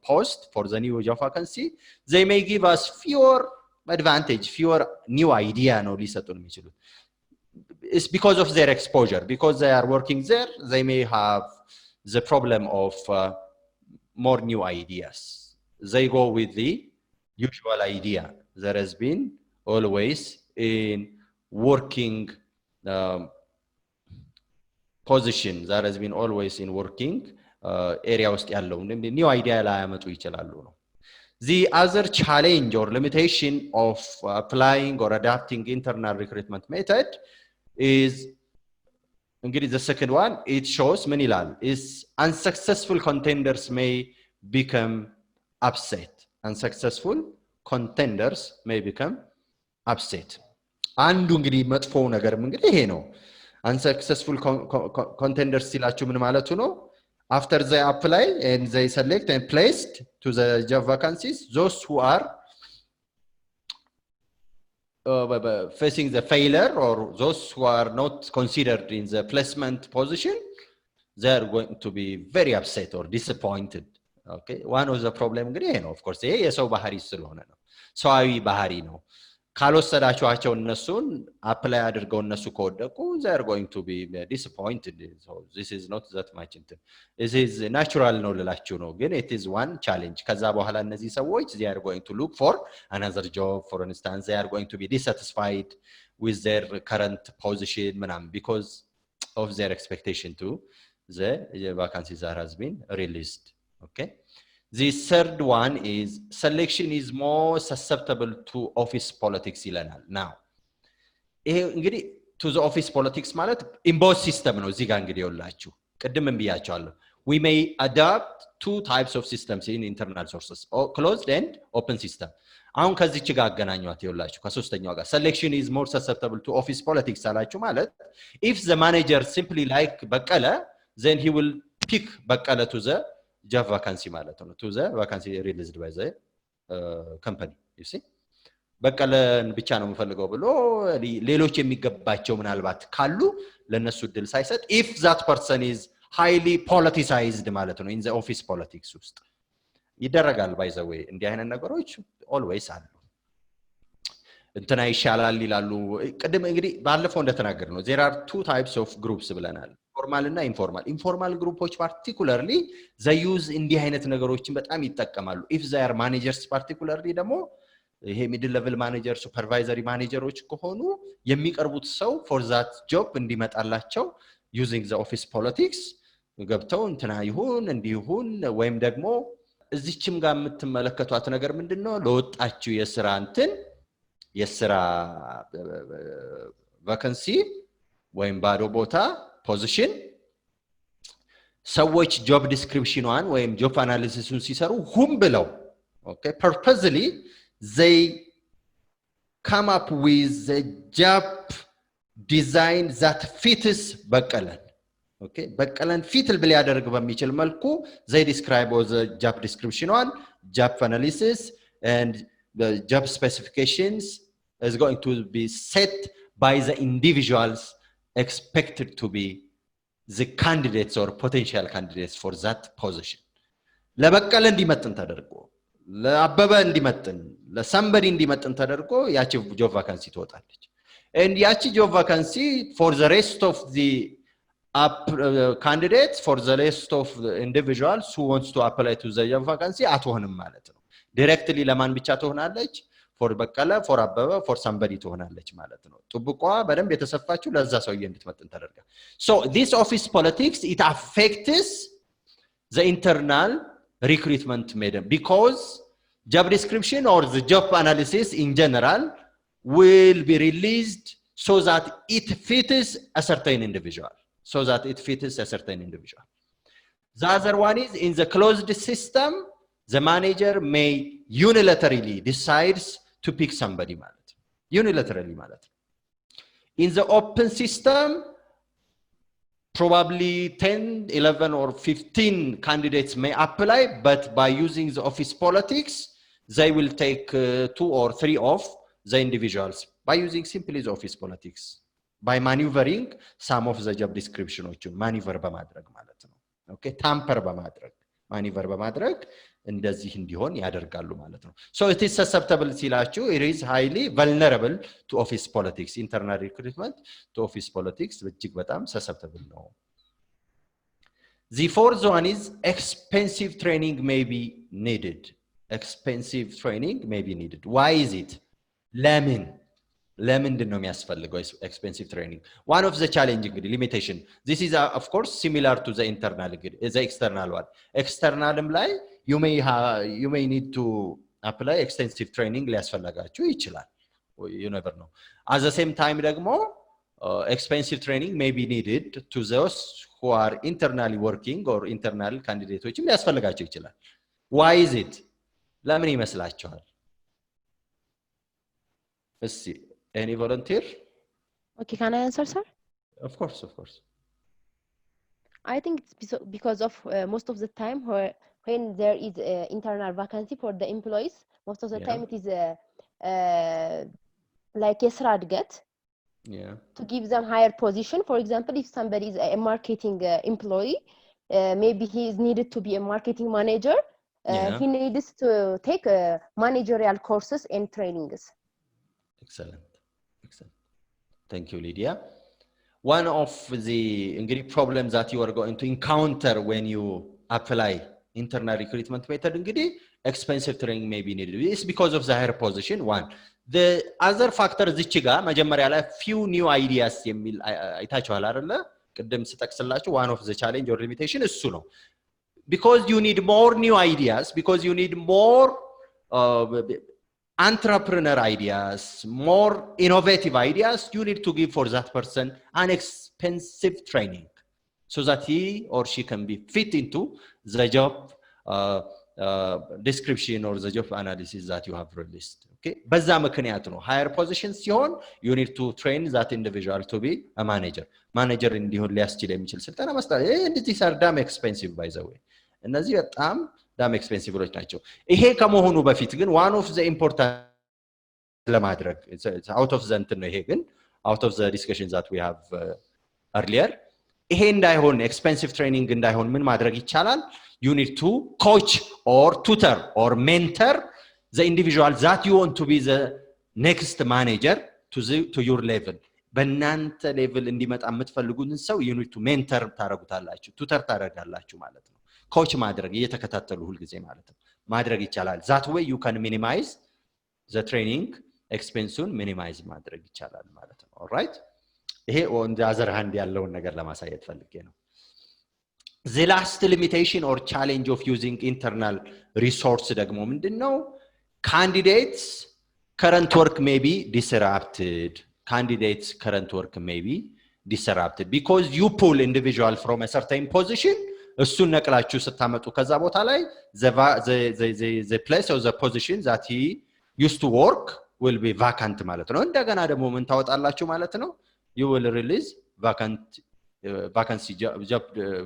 post for the new job vacancy they may give us fewer new idea ነው ሊሰጡን የሚችሉት it's because of their exposure because they are working there they may have the problem of more new ideas they go with the usual idea there has been always in working position there has been always in working ኤሪያ ውስጥ ያለው ኒው አይዲያ ላይ ያመጡ ይችላሉ ነው The other challenge or limitation of applying or adapting internal recruitment method is the second one. It shows manilal is unsuccessful contenders may become upset. Unsuccessful contenders may become upset. አንዱ እንግዲህ መጥፎ ነገር እንግዲህ ይሄ ነው unsuccessful contenders ሲላችሁ ምን ማለቱ ነው after they apply and they select and placed to the job vacancies those who are facing the failure or those who are not considered in the placement position they are going to be very upset or disappointed okay one of the problem እንግዲህ ይሄ ነው of course ይሄ የሰው ባህሪ ስለሆነ ነው ሰዋዊ ባህሪ ነው ካልወሰዳችኋቸው እነሱን አፕላይ አድርገው እነሱ ከወደቁ they are going to be disappointed so this is not that much this is natural ነው ልላችሁ ነው ግን it is one challenge ከዛ በኋላ እነዚህ ሰዎች they are going to look for another job for instance they are going to be dissatisfied with their current position ምናምን because of their expectation to the vacancies that has been released okay The third one is selection is more susceptible to office politics ይለናል now ይሄ እንግዲህ to the office politics ማለት in both system ነው እዚህ ጋር እንግዲህ ይወላችሁ ቅድምም ብያቸዋለሁ we may adapt two types of systems in internal sources closed and open system አሁን ከዚህች ጋር አገናኙት ይወላችሁ ከሶስተኛው ጋር selection is more susceptible to office politics አላችሁ ማለት if the manager simply like በቀለ then he will pick በቀለ to the job vacancy ማለት ነው to the vacancy released by the company you see በቀለን ብቻ ነው የምፈልገው ብሎ ሌሎች የሚገባቸው ምናልባት ካሉ ለነሱ ድል ሳይሰጥ if that person is highly politicized ማለት ነው in the office politics ውስጥ ይደረጋል by the way እንዲህ አይነት ነገሮች always አሉ እንትና ይሻላል ይላሉ ቀደም እንግዲህ ባለፈው እንደተናገርነው there are two types of groups ብለናል formal እና informal ግሩፖች particularly they use እንዲህ አይነት ነገሮችን በጣም ይጠቀማሉ if they are managers particularly ደግሞ ይሄ middle level manager supervisory managers ከሆኑ የሚቀርቡት ሰው for that job እንዲመጣላቸው using the office politics ገብተው እንትና ይሁን እንዲሁን ወይም ደግሞ እዚህችም ጋር የምትመለከቷት ነገር ምንድነው ለወጣችሁ የስራ vacancy ወይም ባዶ ቦታ position ሰዎች job description one ወይም job analysis ሲሰሩ ሁም ብለው okay purposely they come up with the job design that fits በቀለን okay በቀለን ፊትል ብለ ያደርግ በሚችል መልኩ they describe all the job description one job analysis and the job specifications is going to be set by the individuals expected to be the candidates or potential candidates for that position ለበቀለ እንዲመጥን ተደርጎ ለአበበ እንዲመጥን ለሰምበዲ እንዲመጥን ተደርጎ ያቺ job vacancy ትወጣለች and ያቺ job vacancy for the rest of the candidates for the rest of the individuals who wants to apply to the job vacancy አትሆንም ማለት ነው directly ለማን ብቻ ትሆናለች for በቀለ for አበበ for somebody ትሆናለች ማለት ነው ጥብቋ በደንብ የተሰፋችው ለዛ ሰውዬ እንድትመጥን ተደርጋ so this office politics it affects the internal recruitment method because job description or the job analysis in general will be released so that it fits a certain individual the other one is in the closed system the manager may unilaterally decides to pick somebody ማለት unilaterally ማለት in the open system probably 10 11 or 15 candidates may apply but by using the office politics they will take 2 or 3 of the individuals by using simply the office politics by maneuvering some of the job descriptionዎችን maneuver በማድረግ ማለት ነው okay tamper በማድረግ maneuver በማድረግ እንደዚህ እንዲሆን ያደርጋሉ ማለት ነው so it is susceptible ሲላችሁ it is highly vulnerable to office politics internal recruitment to office politics እጅግ በጣም susceptible ነው the fourth one is expensive training may be needed why is it ለምን ለምንድን ነው የሚያስፈልገው expensive training? One of the challenge እንግዲህ limitation. This is of course similar to the internal እንግዲህ the external one. Externalም ላይ you may need to apply extensive training ሊያስፈልጋችሁ ይችላል. You never know. At the same time ደግሞ expensive training may be needed to those who are internally working or internal candidates ሊያስፈልጋቸው ይችላል. Why is it? ለምን ይመስላችኋል? Let's see. Any volunteer? Okay, can I answer, sir? Of course, of course. I think it's because of most of the time when there is internal vacancy for the employees, most of the time it is like a strategy to give them higher position. For example, if somebody is a marketing employee, maybe he is needed to be a marketing manager. He needs to take managerial courses and trainings. Excellent. Thank you, Lydia. One of the problems that you are going to encounter when you apply internal recruitment method, expensive training may be needed. It's because of the higher position. One. The other factor is that few new ideas. One of the challenge or limitation is suno. Because you need more new ideas, because you need more entrepreneur ideas, more innovative ideas, you need to give for that person an expensive training so that he or she can be fit into the job description or the job analysis that you have released. Okay? በዛ ምክንያት ነው higher position ሲሆን you need to train that individual to be a manager እንዲሆን ሊያስችል የሚችል ስልጠና መስጠት። these are damn expensive by the way. እነዚህ በጣም damn expensive ናቸው። ይሄ ከመሆኑ በፊት ግን one of the important ለማድረግ out of the ነው ይሄ ግን out of the discussions that we have earlier ይሄ እንዳይሆን expensive training እንዳይሆን ምን ማድረግ ይቻላል? You need to coach or tutor or mentor the individual that you want to be the next manager to your level. በእናንተ ሌቭል እንዲመጣ የምትፈልጉትን ሰው you need to mentor ታረጉታላችሁ tutor ታረጋላችሁ ማለት ነው። ኮች ማድረግ እየተከታተሉ ሁሉ ጊዜ ማለት ነው ማድረግ ይቻላል። that way you can minimize the training expense-ን minimize ማድረግ ይቻላል ማለት ነው። all right? ይሄ on the other hand ያለውን ነገር ለማሳየት ፈልጌ ነው። the last limitation or challenge of using internal resource ደግሞ ምንድነው? candidates current work may be disrupted. Candidates current work may be disrupted because you pull individual from a certain position እሱን ነቅላችሁ ስታመጡ ከዛ ቦታ ላይ the place or the position that he used to work will be vacant ማለት ነው። እንደገና ደግሞ ምን ታወጣላችሁ ማለት ነው? you will release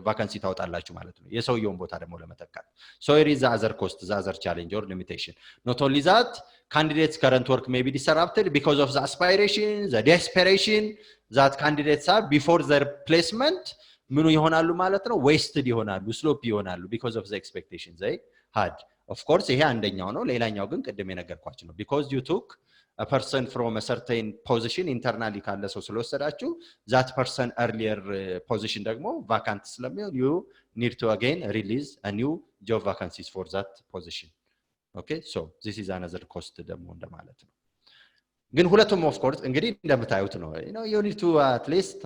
vacancy ታወጣላችሁ ማለት ነው። የሰውየውን ቦታ ደግሞ ለመተካት so it is the other cost, the other challenge or limitation. Not only that, candidates current work may be disrupted because of the aspiration, the desperation that candidates have before their placement. ምኑ ይሆናሉ ማለት ነው? wasted ይሆናሉ፣ slope ይሆናሉ because of the expectations they had. Of course ይሄ አንደኛው ነው። ሌላኛው ግን ቅድም የነገርኳችሁ ነው because you took a person from a certain position internally ካለ ሰው ስለወሰዳችሁ that person earlier position ደግሞ vacant ስለሚሆን you need to again release a new job vacancies for that position. Okay, so this is another cost ደግሞ እንደማለት ነው። ግን ሁለቱም of course እንግዲህ እንደምታዩት ነው you need to at least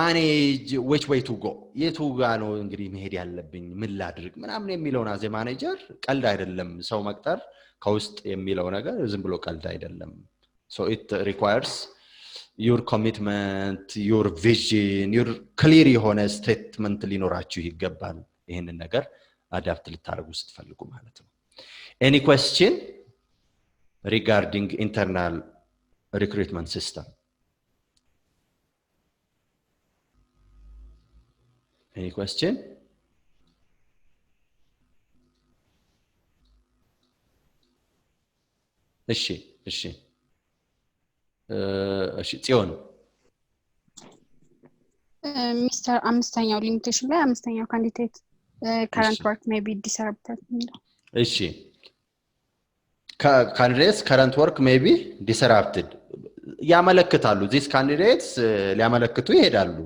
manage which way to go. የቱ ጋር ነው እንግዲህ መሄድ ያለብኝ ምን ላድርግ ምናምን የሚለውን አዜ ማኔጀር ቀልድ አይደለም። ሰው መቅጠር ከውስጥ የሚለው ነገር ዝም ብሎ ቀልድ አይደለም። so it requires your commitment, your vision, your clear የሆነ statement ሊኖራችሁ ይገባል። ይሄንን ነገር አዳፕት ልታደርጉ ስትፈልጉ ማለት ነው። any question regarding internal recruitment system? Any question? እሺ ጽዮን ሚስተር አምስተኛው ሊሚቴሽን ላይ አምስተኛው ካንዲዴት current work may be disrupted የሚለው እሺ candidates current work may be disrupted ያመለክታሉ። these candidates ሊያመለክቱ ይሄዳሉ።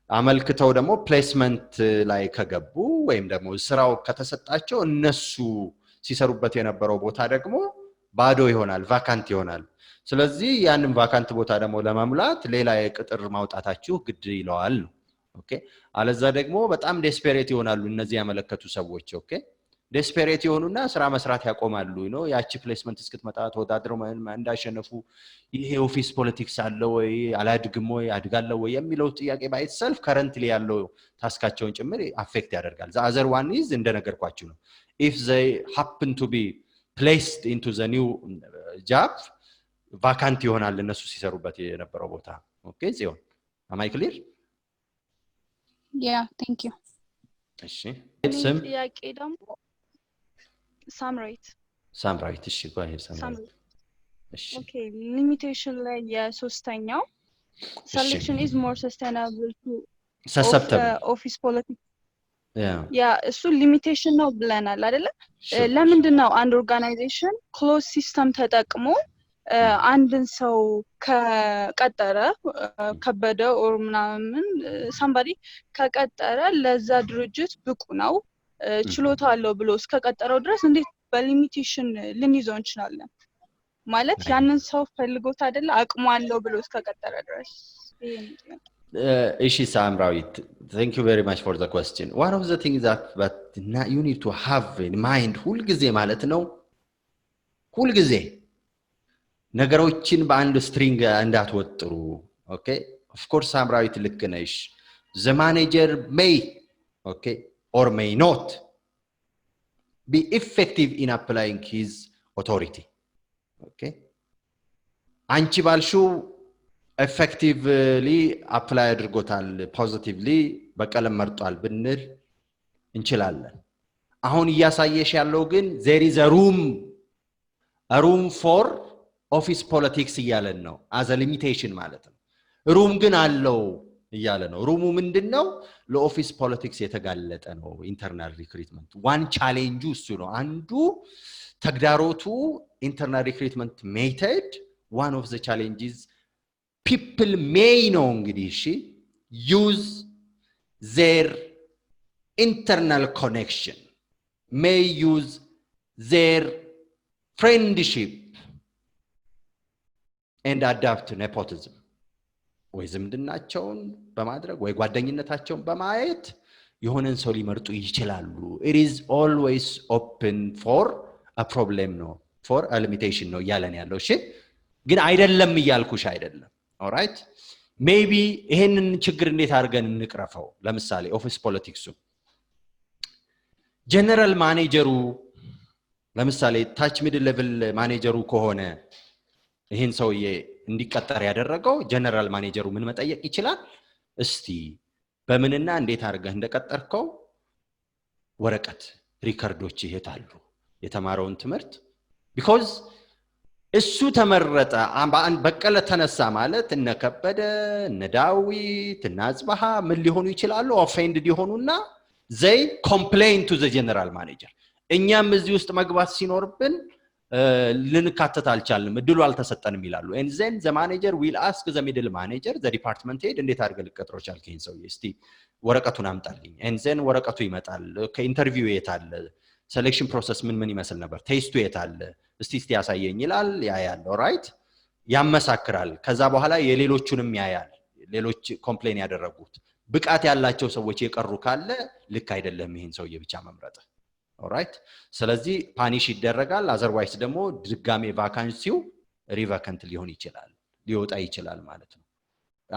አመልክተው ደግሞ ፕሌስመንት ላይ ከገቡ ወይም ደግሞ ስራው ከተሰጣቸው እነሱ ሲሰሩበት የነበረው ቦታ ደግሞ ባዶ ይሆናል ቫካንት ይሆናል ስለዚህ ያንን ቫካንት ቦታ ደግሞ ለማሙላት ሌላ የቅጥር ማውጣታችሁ ግድ ይለዋል ኦኬ አለዛ ደግሞ በጣም ዴስፔሬት ይሆናሉ እነዚህ ያመለከቱ ሰዎች ኦኬ ዴስፔሬት ይሆኑና ስራ መስራት ያቆማሉ ያቺ ፕሌስመንት እስክትመጣ ተወዳድረው እንዳሸነፉ ይሄ ኦፊስ ፖለቲክስ አለ ወይ አላድግም ወይ አድጋለሁ ወይ የሚለው ጥያቄ ባይት ሰልፍ ከረንትሊ ያለው ታስካቸውን ጭምር አፌክት ያደርጋል the other one is እንደነገርኳችሁ ነው if they happen to be placed into the new job vacant ይሆናል እነሱ ሲሰሩበት የነበረው ቦታ ኦኬ ዚዮን am I clear yeah thank you እሺ ጥያቄ ደግሞ ሳምራይት እሺ go ahead ሳምራይት እሺ ኦኬ ሊሚቴሽን ላይ የሶስተኛው selection is more sustainable to susceptible office politics ያ እሱ ሊሚቴሽን ነው ብለናል አይደለ ለምንድነው አንድ ኦርጋናይዜሽን ክሎዝ ሲስተም ተጠቅሞ አንድን ሰው ከቀጠረ ከበደ ኦር ምናምን somebody ከቀጠረ ለዛ ድርጅት ብቁ ነው ችሎታ አለው ብሎ እስከቀጠረው ድረስ እንዴት በሊሚቴሽን ልንይዘው እንችላለን ማለት ያንን ሰው ፈልጎት አይደለ አቅሙ አለው ብሎ እስከቀጠረ ድረስ እሺ ሳምራዊት thank you very much for the question one of the things that you need to have in mind ሁሉ ጊዜ ማለት ነው ሁሉ ጊዜ ነገሮችን በአንድ ስትሪንግ እንዳትወጥሩ ኦኬ of course ሳምራዊት ልክ ነሽ the manager may okay or may not be effective in applying his authority okay አንቺ ባልሽው effectively apply አድርጎታል positively በቀለም መርጧል ብንል እንችላለን አሁን ያሳየሽ ያለው ግን there is a room for office politics እያለን ነው as a limitation ማለት ነው room ግን አለው እያለ ነው ሩሙ ምንድነው ለኦፊስ ፖለቲክስ የተጋለጠ ነው ኢንተርናል ሪክሩትመንት ዋን ቻሌንጁ እሱ ነው አንዱ ተግዳሮቱ ኢንተርናል ሪክሩትመንት ሜተድ one of the challenges people may know እንግዲህ እሺ use their internal connection may use their friendship and adapt nepotism ወይ ዝምድናቸውን በማድረግ ወይ ጓደኝነታቸውን በማየት የሆነን ሰው ሊመርጡ ይችላሉ it is always open for a problem no for a limitation ነው ያለን ያለው እሺ ግን አይደለም ይያልኩሽ አይደለም all right maybe ይሄንን ችግር እንዴት አድርገን እንቅረፈው ለምሳሌ ኦፊስ ፖለቲክሱ ጀነራል ማኔጀሩ ለምሳሌ ታች ሚድል ሌቭል ማኔጀሩ ከሆነ ይሄን ሰውዬ እንዲቀጠር ያደረገው ጀነራል ማኔጀሩ ምን መጠየቅ ይችላል እስቲ በምንና እንዴት አድርገህ እንደቀጠርከው ወረቀት ሪከርዶች ይሄታሉ የተማረውን ትምህርት because እሱ ተመረጠ በቀለ ተነሳ ማለት እነ ከበደ እነ ዳዊት እነ አጽባሃ ምን ሊሆኑ ይችላሉ ኦፌንድድ ይሆኑና they complain to the general manager እኛም እዚህ ውስጥ መግባት ሲኖርብን ልንካተት አልቻልንም እድሉ አልተሰጠንም ይላሉ and then the manager will ask the middle manager the department head እንዴት አድርገህ ልቀጥረው ቻልከኝ ሰው እስቲ ወረቀቱን አምጣልኝ and then ወረቀቱ ይመጣል ከኢንተርቪው የታለ ሴሌክሽን ፕሮሰስ ምን ይመስል ነበር ቴስቱ የታለ እስቲ ያሳየኝ ይላል ያያል ኦራይት ያመሳክራል ከዛ በኋላ የሌሎቹንም ያያል ሌሎች ኮምፕሌን ያደረጉት ብቃት ያላቸው ሰዎች የቀሩ ካለ ልክ አይደለም ይሄን ሰውዬ ብቻ መምረጥ alright ስለዚህ ፓኒሽ ይደረጋል otherwise ደግሞ ድጋሜ ቫካንሲው ሪቫካንት ሊሆን ይችላል ሊወጣ ይችላል ማለት ነው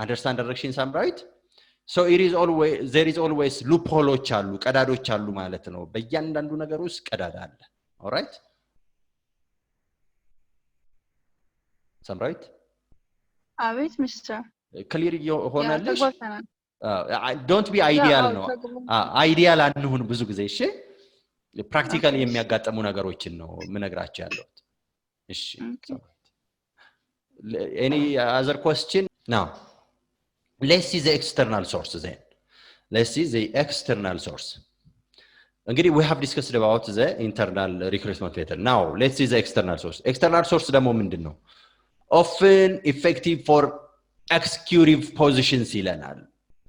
understand direction some right so there is always loopholes አሉ ቀዳዶች አሉ ማለት ነው በእያንዳንዱ ነገር ውስጥ ቀዳዳ አለ alright some right አቤት ሚስተር clear ሆነልሽ don't be ideal ነው ideal አንሁን ብዙ ጊዜ እሺ practically የሚያጋጥሙ ነገሮችን ነው ምነግራችሁ ያለው እሺ any other question now let's see the external source then let's see the external source እንግዲህ we have discussed about the internal recruitment method now let's see the external source ደግሞ ምንድነው often effective for executive positions ይለናል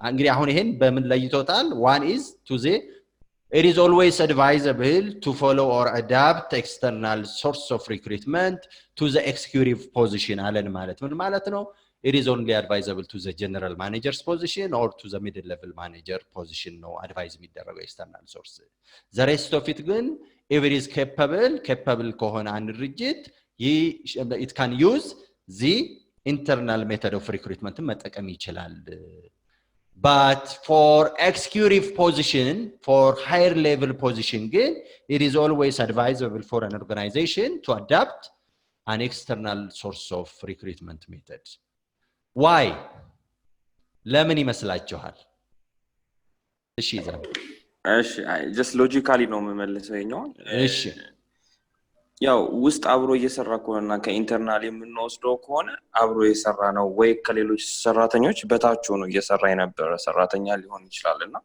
እንግዲህ አሁን ይሄን በምን ለይቶታል one is to the It is always advisable to follow or adapt external source of recruitment to the executive position. It is only advisable to the general manager's position or to the middle level manager position. No advice me the external source. The rest of it, if it is capable kohon and rigid, it can use the internal method of recruitment. But for executive position, for higher level position, it is always advisable for an organization to adapt an external source of recruitment method. Why? ለምን ይመስላችኋል? እሺ ይዛም just logically ነው የምመልሰው ይኛው እሺ ያው ውስጥ አብሮ እየሰራ ከሆነና ከኢንተርናል የምንወስደው ከሆነ አብሮ እየሰራ ነው ወይ ከሌሎች ሰራተኞች በታች ሆኖ እየሰራ የነበረ ሰራተኛ ሊሆን ይችላልና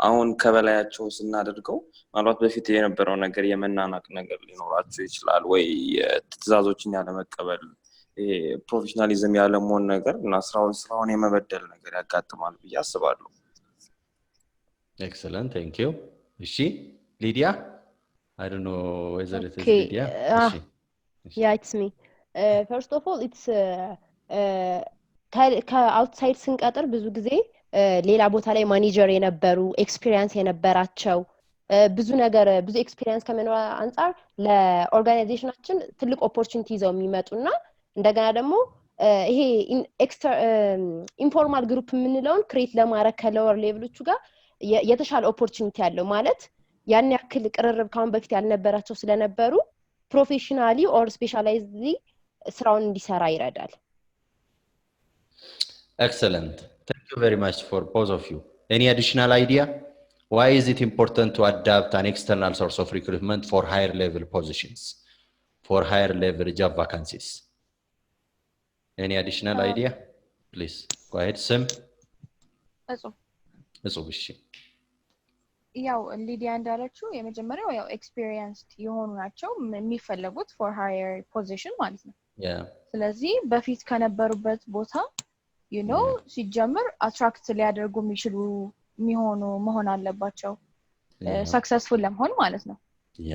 አሁን ከበላያቸው ስናደርገው ማለት በፊት የነበረው ነገር የመናናቅ ነገር ሊኖራቸው ይችላል ወይ ትዕዛዞችን ያለ መቀበል ፕሮፌሽናሊዝም ያለ መሆን ነገር እና ስራውን የመበደል ነገር ያጋጥማል ብዬ አስባለሁ Excellent, thank you. Is she Lydia? I don't know whether it is Lydia. Yeah, it's me. First of all, it's outside ስንቀጥር ብዙ ጊዜ ሌላ ቦታ ላይ ማኔጀር የነበሩ ኤክስፒሪየንስ የነበራቸው ብዙ ነገር ብዙ ኤክስፒሪየንስ ከመኖር አንፃር ለኦርጋናይዜሽናችን ትልቅ ኦፖርቹኒቲ ይዘው የሚመጡና እንደገና ደግሞ ይሄ ኤክስትራ ኢንፎርማል ግሩፕ የምንለውን ክሬት ለማድረግ ከሎወር ሌቭሎቹ ጋር የተሻለ ኦፖርቹኒቲ ያለው ማለት ያን ያክል ቅርርብ ካሁን በፊት ያልነበራቸው ስለነበሩ ፕሮፌሽናሊ ኦር ስፔሻላይዝሊ ስራውን እንዲሰራ ይረዳል Excellent. Thank you very much for both of you. Any additional idea? Why is it important to adapt an external source of recruitment for higher level positions, for higher level job vacancies? Any additional idea? Please, go ahead, Sim. እሺ ያው ሊዲያ እንዳለችው የመጀመሪያው ያው ኤክስፒሪየንስድ የሆኑ ናቸው የሚፈልጉት for higher position ማለት ነው ስለዚህ በፊት ከነበሩበት ቦታ you know ሲጀምር አትራክት ሊያደርጉ የሚችሉ የሚሆኑ መሆን አለባቸው ሰክሰስፉል ለመሆን ማለት ነው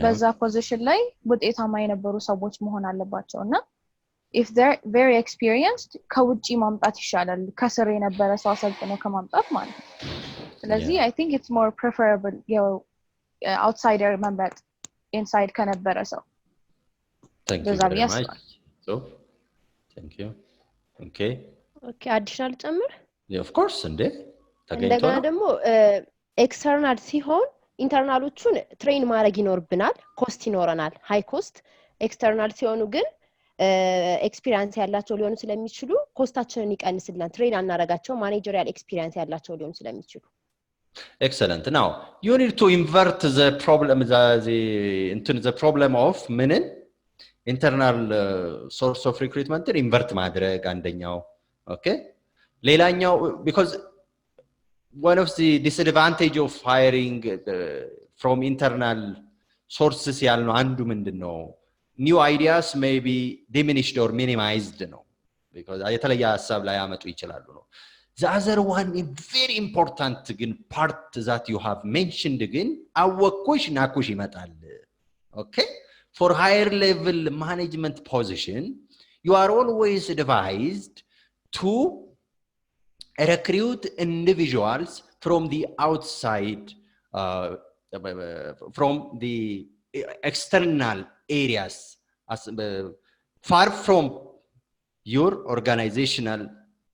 በዛ ፖዚሽን ላይ ውጤታማ የነበሩ ሰዎች መሆን አለባቸውና if they're very experienced ከውጪ ማምጣት ይሻላል ከስር የነበረ ሰው አሰልጥኖ ከማምጣት ማለት ነው ስለዚህ I think it's more preferable you outsider መምረጥ inside ከነበረ ሰው Thank you very much. So thank you. Okay additional ጨምር of course እንደ እንደገና ደግሞ ኤክስተርናል ሲሆን ኢንተርናሎቹን ትሬን ማድረግ ይኖርብናል ኮስት ይኖረናል ሃይ ኮስት ኤክስተርናል ሲሆኑ ግን ኤክስፒሪየንስ ያላቸው ሊሆኑ ስለሚችሉ ኮስታችንን ይቀንስልናል ትሬን አናረጋቸው ማኔጀሪያል ኤክስፒሪየንስ ያላቸው ሊሆኑ ስለሚችሉ Excellent. Now you need to invert the problem the problem of internal source of recruitment invert ማድረግ አንደኛው okay ሌላኛው because one of the disadvantage of hiring from internal sources ያልነው አንዱ ምንድነው new ideas may be diminished or minimized no because የተለየ ሐሳብ ላይ ያመጡ ይችላሉ ነው the other one is very important part that you have mentioned አወኩሽ ናኩሽ ይመጣል okay for higher level management position you are always advised to recruit individuals from the outside from the external areas as far from your organizational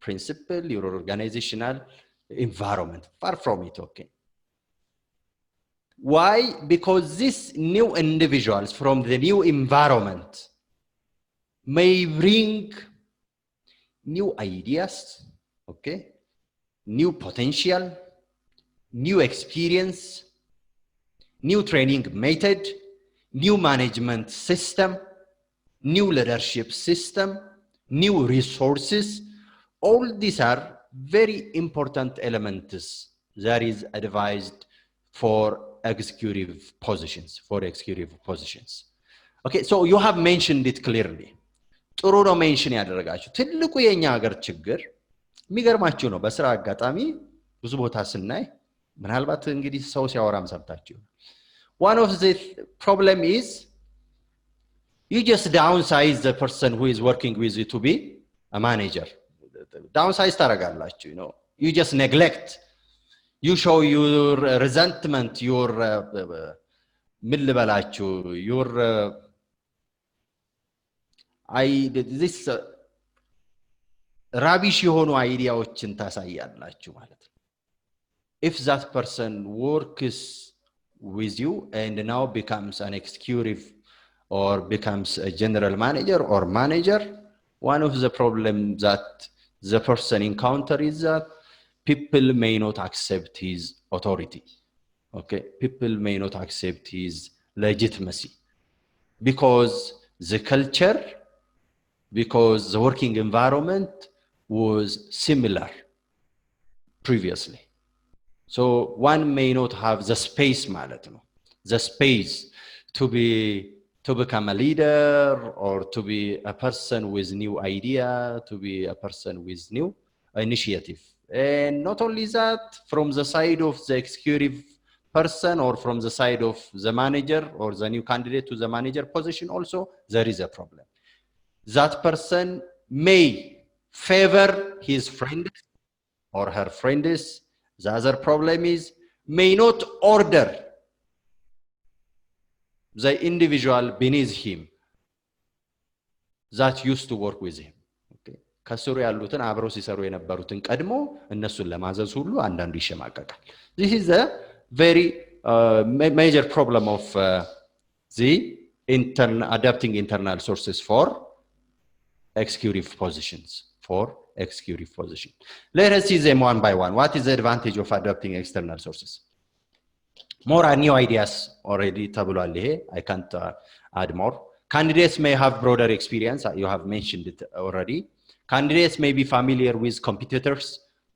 principle your organizational environment far from it okay why because these new individuals from the new environment may bring new ideas okay new potential new experience new training method new management system new leadership system new resources all these are very important elements that is advised for executive positions okay so you have mentioned it clearly ጥሩ ነው ሜንሽን ያደረጋችሁ ትልቁ የኛ ሀገር ችግር የሚገርማችሁ ነው በስራ አጋጣሚ ብዙ ቦታ ስናይ ምናልባት እንግዲህ ሰው ሲያወራም ሰምታችሁ one of the problem is you just downsize the person who is working with you to be a manager downsize ታረጋላችሁ you just neglect you show your resentment your ምን ልበላችሁ your this rubbish የሆኑ አይዲያዎችን ታሳያላችሁ ማለት ነው if that person works with you and now becomes an executive or becomes a general manager or manager one of the problems that the person encounters is that people may not accept his authority okay people may not accept his legitimacy because the culture because the working environment was similar previously so one may not have the space ማለት ነው the space to become a leader or to be a person with new idea to be a person with new initiative and not only that from the side of the executive person or from the side of the manager or the new candidate to the manager position also there is a problem that person may favor his friends or her friends the other problem is may not order the individual beneath him that used to work with him okay ከስሩ ያሉትን አብረው ሲሰሩ የነበሩትን ቀድሞ እነሱን ለማዘዝ ሁሉ አንዳንዱ ይሸማቀቃል this is a very major problem of the adapting internal sources for executive positions let us see them one by one what is the advantage of adapting external sources more new ideas already tabulal here I can't add more candidates may have broader experience you have mentioned it already candidates may be familiar with competitors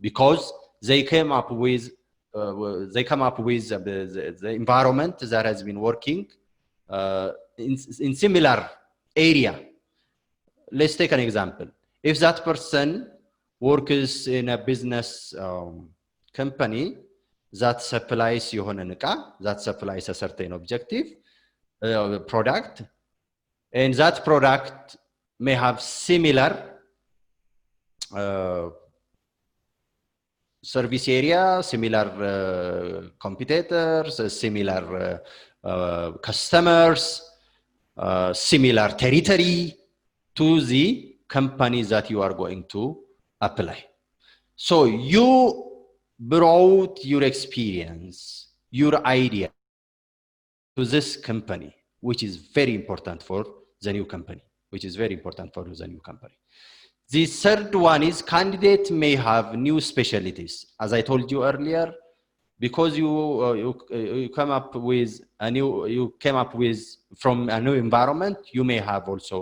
because they come up with the environment that has been working in similar area let's take an example if that person works in a business company that supplies የሆነን ዕቃ that supplies a certain objective product and that product may have similar service area similar competitors similar customers similar territory to the company that you are going to apply so you brought your experience your idea to this company which is very important for the new company the third one is candidate may have new specialties as I told you earlier because you come up with you came up with from a new environment you may have also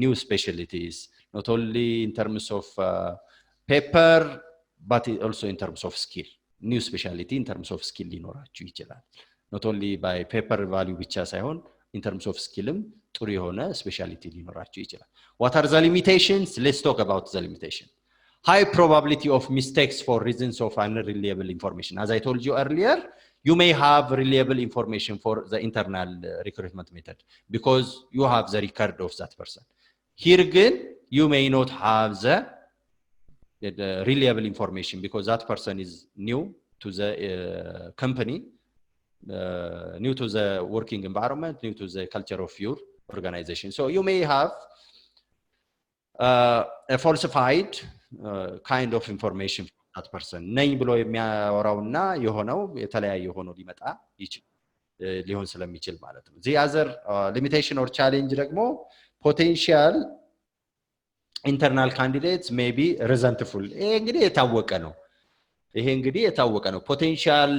new specialties not only in terms of paper but also in terms of skill new specialty in terms of skill ሊኖራችሁ ይችላል not only by paper value ብቻ ሳይሆን in terms of skillም ጥሩ የሆነ specialty ሊኖራችሁ ይችላል what are the limitations let's talk about the limitation high probability of mistakes for reasons of unreliable information as I told you earlier you may have reliable information for the internal recruitment method because you have the record of that person here again you may not have the reliable information because that person is new to the company new to the working environment new to the culture of your organization so you may have a falsified kind of information from that person ነኝ ብሎ የሚያወራውና የሆነው የተለያየ ሆኖ ሊመጣ ይችላል ሊሆን ስለሚችል ማለት ነው the other limitation or challenge ደግሞ potential internal candidates may be resentful ይሄ እንግዲህ የታወቀ ነው potential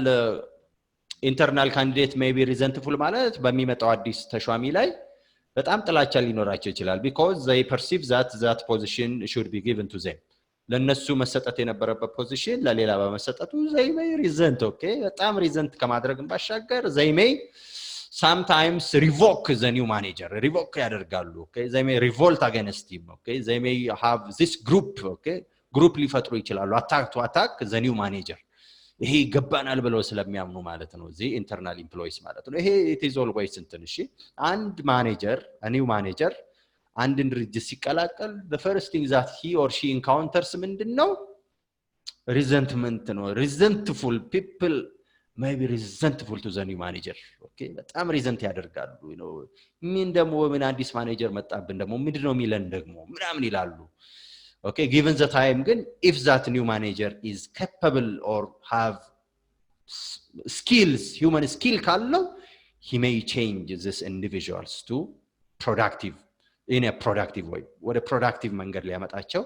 internal candidate may be resentful ማለት በሚመጣው አዲስ ተሿሚ ላይ በጣም ጥላቻ ሊኖራቸው ይችላል because they perceive that position should be given to them ለነሱ መሰጠት የነበረበት position ለሌላ በመሰጠቱ they may resent okay በጣም resent ከማድረግም ባሻገር they may sometimes revoke the new manager revoke ያደርጋሉ okay they may revolt against him okay they may have this group okay group ሊፈጥሩ ይችላሉ attack the new manager ይሄ ይገባናል ብለው ስለሚያምኑ ማለት ነው እዚ ኢንተርናል ኤምፕሎይስ ማለት ነው ይሄ it is always እንትን እሺ አንድ ማኔጀር ኒው ማኔጀር አንድን ድርጅት ሲቀላቀል the first thing that he or she encounters ምንድነው resentment ነው resentful people may be resentful to the new manager okay በጣም resent ያደርጋሉ you know ምን ደሞ ምን አዲስ ማኔጀር መጣብን ደሞ ምንድነው ሚለን ደግሞ ምናምን ይላሉ okay given the time ግን if that new manager is capable or have skills human skill ካለው he may change these individuals to productive in a productive way what a productive መንገድ ሊያመጣቸው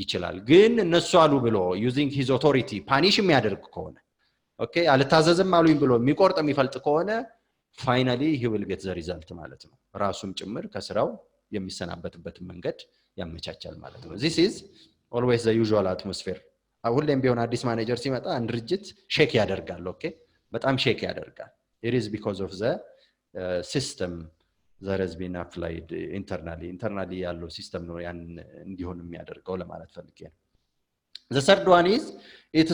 ይችላል ግን እነሱ አሉ ብሎ using his authority punish የሚያደርግ ከሆነ okay አልታዘዝም አሉኝ ብሎ የሚቆርጥ የሚፈልጥ ከሆነ finally he will get the result ማለት ነው ራሱም ጭምር ከስራው የሚሰናበትበት መንገድ ያመቻቻል ማለት ነው this is always the usual atmosphere ሁሌም ቢሆን አዲስ ማኔጀር ሲመጣ አንድ ድርጅት ሼክ ያደርጋል okay በጣም ሼክ ያደርጋል it is because of the system that has been applied internally ያለው ሲስተም ነው ያን እንዲሆን የሚያደርገው ለማለት ፈልጌ ነው the third one is it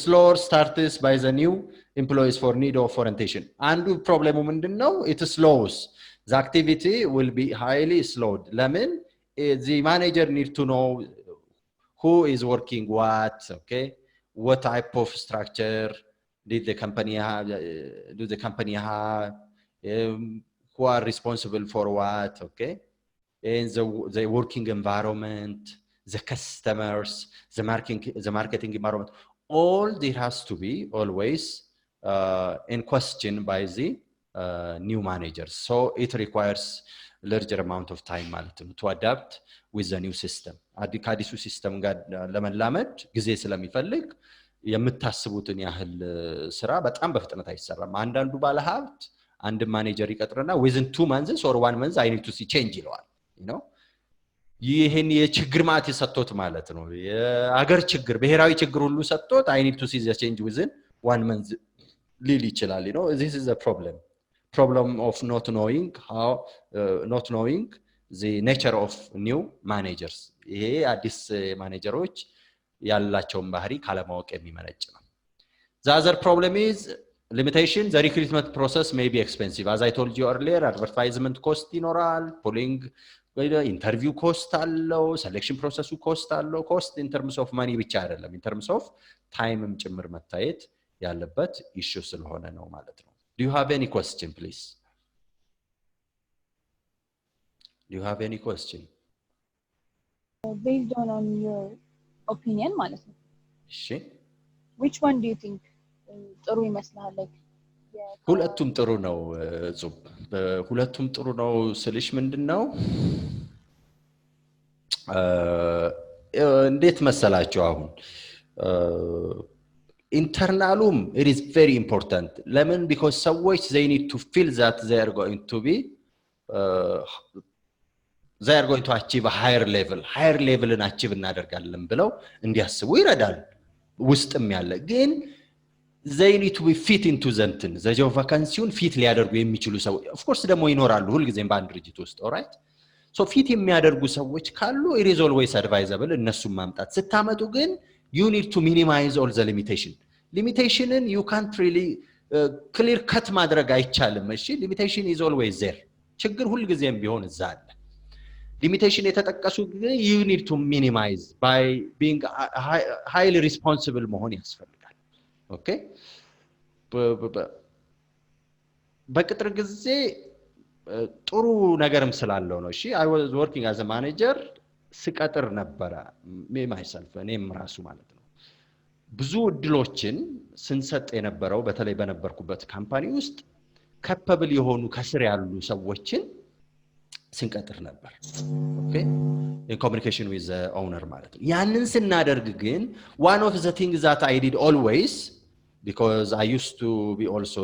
slower starts by the new employees for need of orientation አንዱ ፕሮብሌሙ ምንድነው it slows the activity will be highly slowed ለምን the manager need to know who is working what okay what type of structure did the company have do the company have who are responsible for what okay and the working environment the customers the marketing environment all there has to be always in question by the new managers so it requires larger amount of time ማለት ነው to adapt with the new system አዲሱ ሲስተም ጋር ለመላመድ ጊዜ ስለሚፈልግ የምታስቡትን ያህል ስራ በጣም በፍጥነት አይሰራም አንዳንዱ ባለሀብት አንድ ማኔጀር ይቀጥርና within 2 months or 1 month I need to see change ይለዋል you know ይሄን የችግር ማት ይሰጥቶት ማለት ነው የአገር ችግር ብሔራዊ ችግር ሁሉ ሰጥቶት I need to see the change within 1 month ሊል ይችላል you know this is a problem of not knowing the nature of new managers ይሄ አዲስ ማኔጀሮች ያላቸውን ባህሪ ካለማወቅ የሚመነጭ ነው the other problem is limitation the recruitment process may be expensive as I told you earlier advertisement cost ይኖራል pulling interview cost አለው selection process cost አለው cost in terms of money ብቻ አይደለም in terms of time ጭምር መታየት ያለበት issue ስለሆነ ነው ማለት ነው do you have any question please do you have any question based on your opinion ማለት ነው እሺ which one do you think ጥሩ ይመስላል like ሁለቱም ጥሩ ነው ጹብ ሁለቱም ጥሩ ነው ስልሽ ምንድነው እንዴት መሰላችሁ አሁን internalum it is very important lemon because ሰዎች they need to feel that they are going to achieve a higher level and achieve እናደርጋለን ብለው እንዲያስቡ ይረዳል ውስጥም ያለ ግን they need to be fit into the job vacancy fit ሊያደርጉ የሚችሉ ሰው of course ደግሞ ይኖራሉ ሁሉ ጊዜም በአንድ ድርጅት ውስጥ alright so fit የሚያደርጉ ሰዎች ካሉ it is always advisable እነሱም ማምጣት ስታመጡ ግን you need to minimize all the limitation you can't really clear cut ማድረግ አይቻልም እሺ limitation is always there ችግር ሁሉ ጊዜም ቢሆን እዛ አለ limitation የተጠቀሱ ግን you need to minimize by being highly responsible መሆን ያስፈልጋል okay በቅጥር ጊዜ ጥሩ ነገርም ስላለው ነው እሺ I was working as a manager ስቀጥር ነበር me myself እኔም ራሱ ማለት ነው ብዙ እድሎችን ስንሰጥ የነበረው በተለይ በነበርኩበት ካምፓኒ ውስጥ capable የሆኑ ከስር ያሉ ሰዎችን ስንቀጥር ነበር okay in communication with the owner ማለት ነው ያንን ስናደርግ ግን one of the things that I did always because I used to be also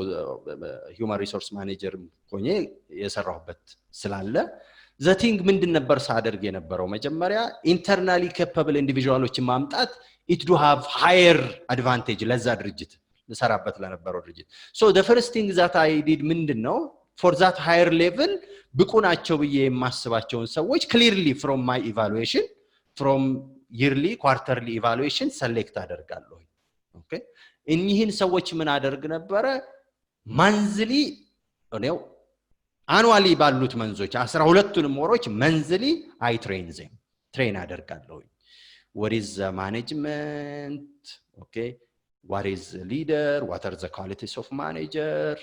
human resource manager ሆኜ የሰራሁበት ስላለ the thing ምንድን ነበር ሳደርግ የነበረው መጀመሪያ internally capable individualዎችን ማምጣት it do have higher advantage ለዛ ድርጅት ለሰራበት ለነበረው ድርጅት so the first thing that I did ምንድነው for that higher level ብቁ ናቸው ብዬ የማስባቸውን ሰዎች clearly from my evaluation from yearly quarterly evaluation select አደርጋለሁ okay እኚህን ሰዎች ምን አደርግ ነበረ ማንዝሊ ነው አኑዋሊ ባሉት መንዞች 12ቱንም ወሮች መንዝሊ አይ ትሬን አደርጋለሁ what is the management okay what is the leader what are the qualities of manager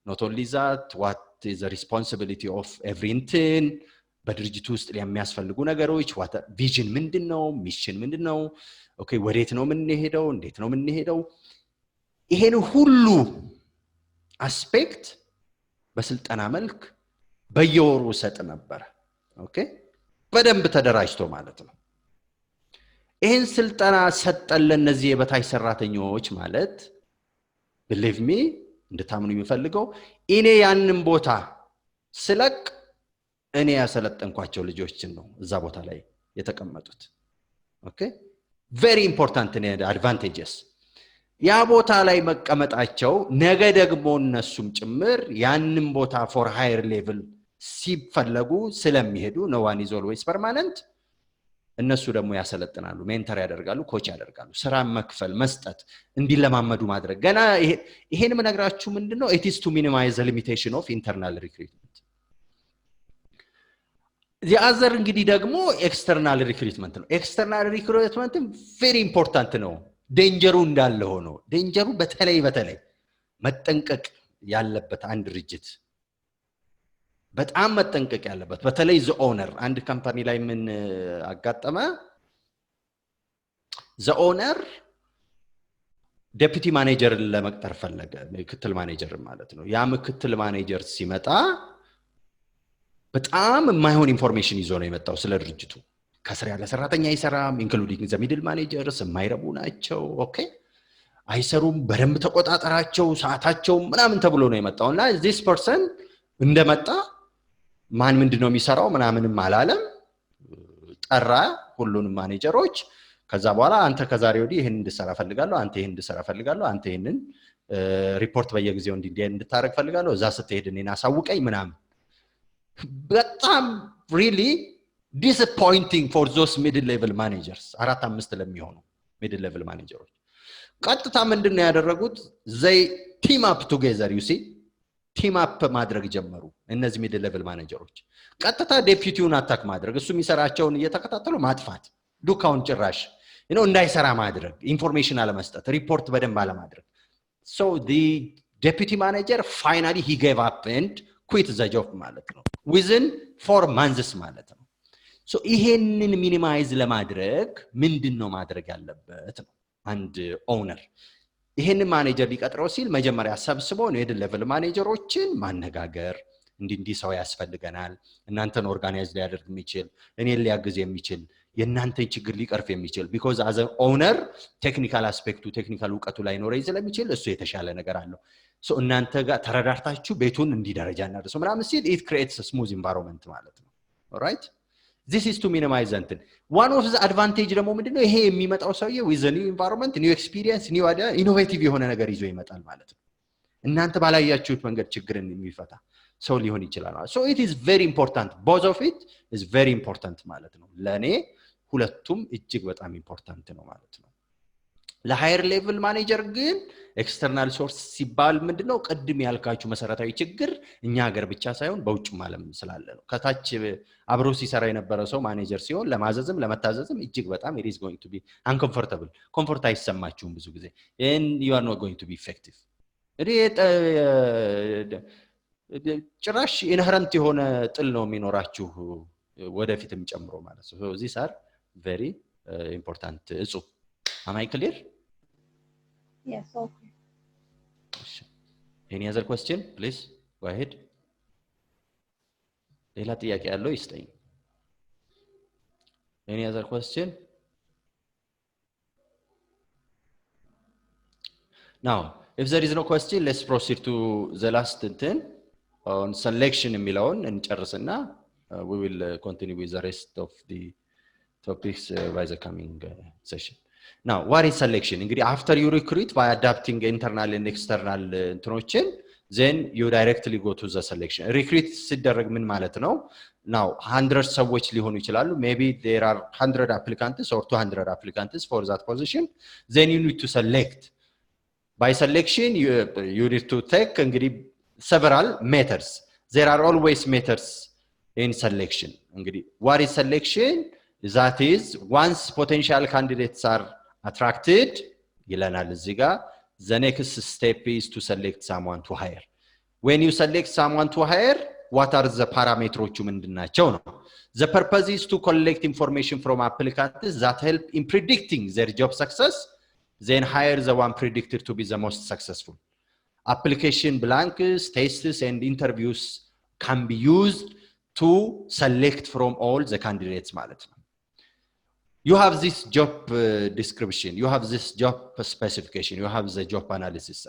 not only that what is the responsibility of everything በድርጅቱ ውስጥ የሚያስፈልጉ ነገሮች what vision ምንድነው ሚሽን ምንድነው okay ወዴት ነው የምንሄደው እንዴት ነው የምንሄደው ይሄን ሁሉ አስፔክት በስልጠና መልክ በየወሩ ሰጥ ነበር ኦኬ በደንብ ተደራጅቶ ማለት ነው ይሄን ስልጠና ሰጠን ለነዚህ የበታች ሰራተኞች ማለት believe me እንድታምኑ የሚፈልገው እኔ ያንን ቦታ ስለቅ እኔ ያሰለጠንኳቸው ልጆችን ነው እዛ ቦታ ላይ የተቀመጡት ኦኬ very important advantages ያ ቦታ ላይ መቀመጣቸው ነገ ደግሞ እነሱም ጭምር ያንን ቦታ for higher level ሲፈልጉ ስለሚሄዱ no one is always permanent እነሱ ደግሞ ያሰለጥናሉ ሜንተር ያደርጋሉ ኮች ያደርጋሉ ስራ መክፈል መስጠት እንዲለማመዱ ማድረግ ገና ይሄን መነግራችሁ ምንድነው it is to minimize the limitation of internal recruitment the other እንግዲህ ደግሞ external recruitment ነው external recruitment very important ነው ዴንጀሩ እንዳለ ሆኖ ዴንጀሩ በተለይ መጠንቀቅ ያለበት አንድ ድርጅት በጣም መጠንቀቅ ያለበት በተለይ the owner አንድ ካምፓኒ ላይ ምን አጋጠመ the owner ዴፒቲ ማኔጀር ለመቅጠር ፈለገ ምክትል ማኔጀር ማለት ነው ያ ምክትል ማኔጀር ሲመጣ በጣም የማይሆን ኢንፎርሜሽን ይዞ ነው የመጣው ስለ ድርጅቱ ከስራ ያለ ሰራተኛ አይሰራም including the middle managers የማይረቡ ናቸው ኦኬ አይሰሩም በደንብ ተቆጣጣራቸው ሰዓታቸው ምናምን ተብሎ ነው የመጣውና this person እንደመጣ ማን ምንድነው የሚሰራው ምናምንም አላለም ጠራ ሁሉንም ማኔጀሮች ከዛ በኋላ አንተ ከዛሬ ወዲህ ይሄን እንድሰራ ፈልጋለሁ አንተ ይሄን እንድሰራ ፈልጋለሁ አንተ ይሄንን ሪፖርት በየጊዜው እንድታረግ ፈልጋለሁ እዛ ስትሄድ እኔን አሳውቀኝ ምናምን በጣም really disappointing for those middle level managers 4-5 ለሚሆኑ middle level managers ቀጥታ ምንድነው ያደረጉት they team up together you see team up ማድረግ ጀመሩ እነዚህ middle level managers ቀጥታ ዴፒቲውን አታክ ማድረግ እሱ የሚሰራቸውን እየተከታተሉ ማጥፋት ዱካውን ጭራሽ እንዳይሰራ ማድረግ ኢንፎርሜሽን አለመስጠት ሪፖርት በደንብ አለማድረግ so the deputy manager finally he gave up and quit the job ማለት ነው within 4 months ማለት ነው so ይሄንን ሚኒማይዝ ለማድረግ ምንድነው ማድረግ ያለበት ነው አንድ ኦውነር ይሄን ማኔጀር ሊቀጥረው ሲል መጀመሪያ ሰብስቦ ነው የድ ሌቭል ማኔጀሮችን ማነጋገር እንዲህ ሰው ያስፈልገናል እናንተን ኦርጋናይዝ ሊያደርግ የሚችል እኔን ሊያግዝ የሚችል የእናንተን ችግር ሊቀርፍ የሚችል because as an owner technical aspect technical ዕውቀቱ ላይ ኖር ስለሚችል እሱ የተሻለ ነገር አለው so እናንተ ጋር ተረዳርታችሁ ቤቱን እንዲደረጃ እናደርሰው ምናምን ሲል it creates a smooth environment ማለት ነው all right this is to minimize that one of the advantage ደግሞ ምንድነው ይሄ የሚመጣው ሰውዬ with the new environment new experience new idea innovative የሆነ ነገር ይዞ ይመጣል ማለት ነው እናንተ ባላያችሁት መንገድ ችግርን የሚፈታ ሰው ሊሆን ይችላል so it is very important both of it is very important ማለት ነው ለኔ ሁለቱም እጅግ በጣም ኢምፖርታንት ነው ማለት ነው ለሃየር ሌቭል ማኔጀር ግን ኤክስተርናል ሶርስ ሲባል ምንድነው ቀድም ያልካችሁ መሰረታዊ ችግር እኛ ሀገር ብቻ ሳይሆን በውጭም ዓለም ስላለ ነው ከታች አብሮ ሲሰራ የነበረ ሰው ማኔጀር ሲሆን ለማዘዝም ለመታዘዝም እጅግ በጣም it is going to be uncomfortable ኮምፎርት አይሰማችሁም ብዙ ጊዜ and you are not going to be effective ጭራሽ ኢንሄረንት የሆነ ጥል ነው የሚኖራችሁ ወደፊትም ጨምሮ ማለት ነው so these are very important እጹ am I clear yes okay any other question please go ahead ሌላ ጥያቄ ያለው ይስጠኝ any other question now if there is no question let's proceed to the last thing on selection የሚለውን እንጨርስና we will continue with the rest of the topics by the coming session now what is selection እንግዲህ after you recruit by adapting internal and external እንትኖችን then you directly go to the selection recruit ሲደረግ ምን ማለት ነው now 100 ሰዎች ሊሆኑ ይችላሉ maybe there are 100 applicants or 200 applicants for that position then you need to select By selection, you need to take several methods. There are always methods in selection. What is selection? That is, once potential candidates are attracted, the next step is to select someone to hire. When you select someone to hire, what are the parameters? The purpose is to collect information from applicants that help in predicting their job success, then hire the one predicted to be the most successful. Application blanks, tests, and interviews can be used to select from all the candidates. You have this job description, you have this job specification, you have the job analysis.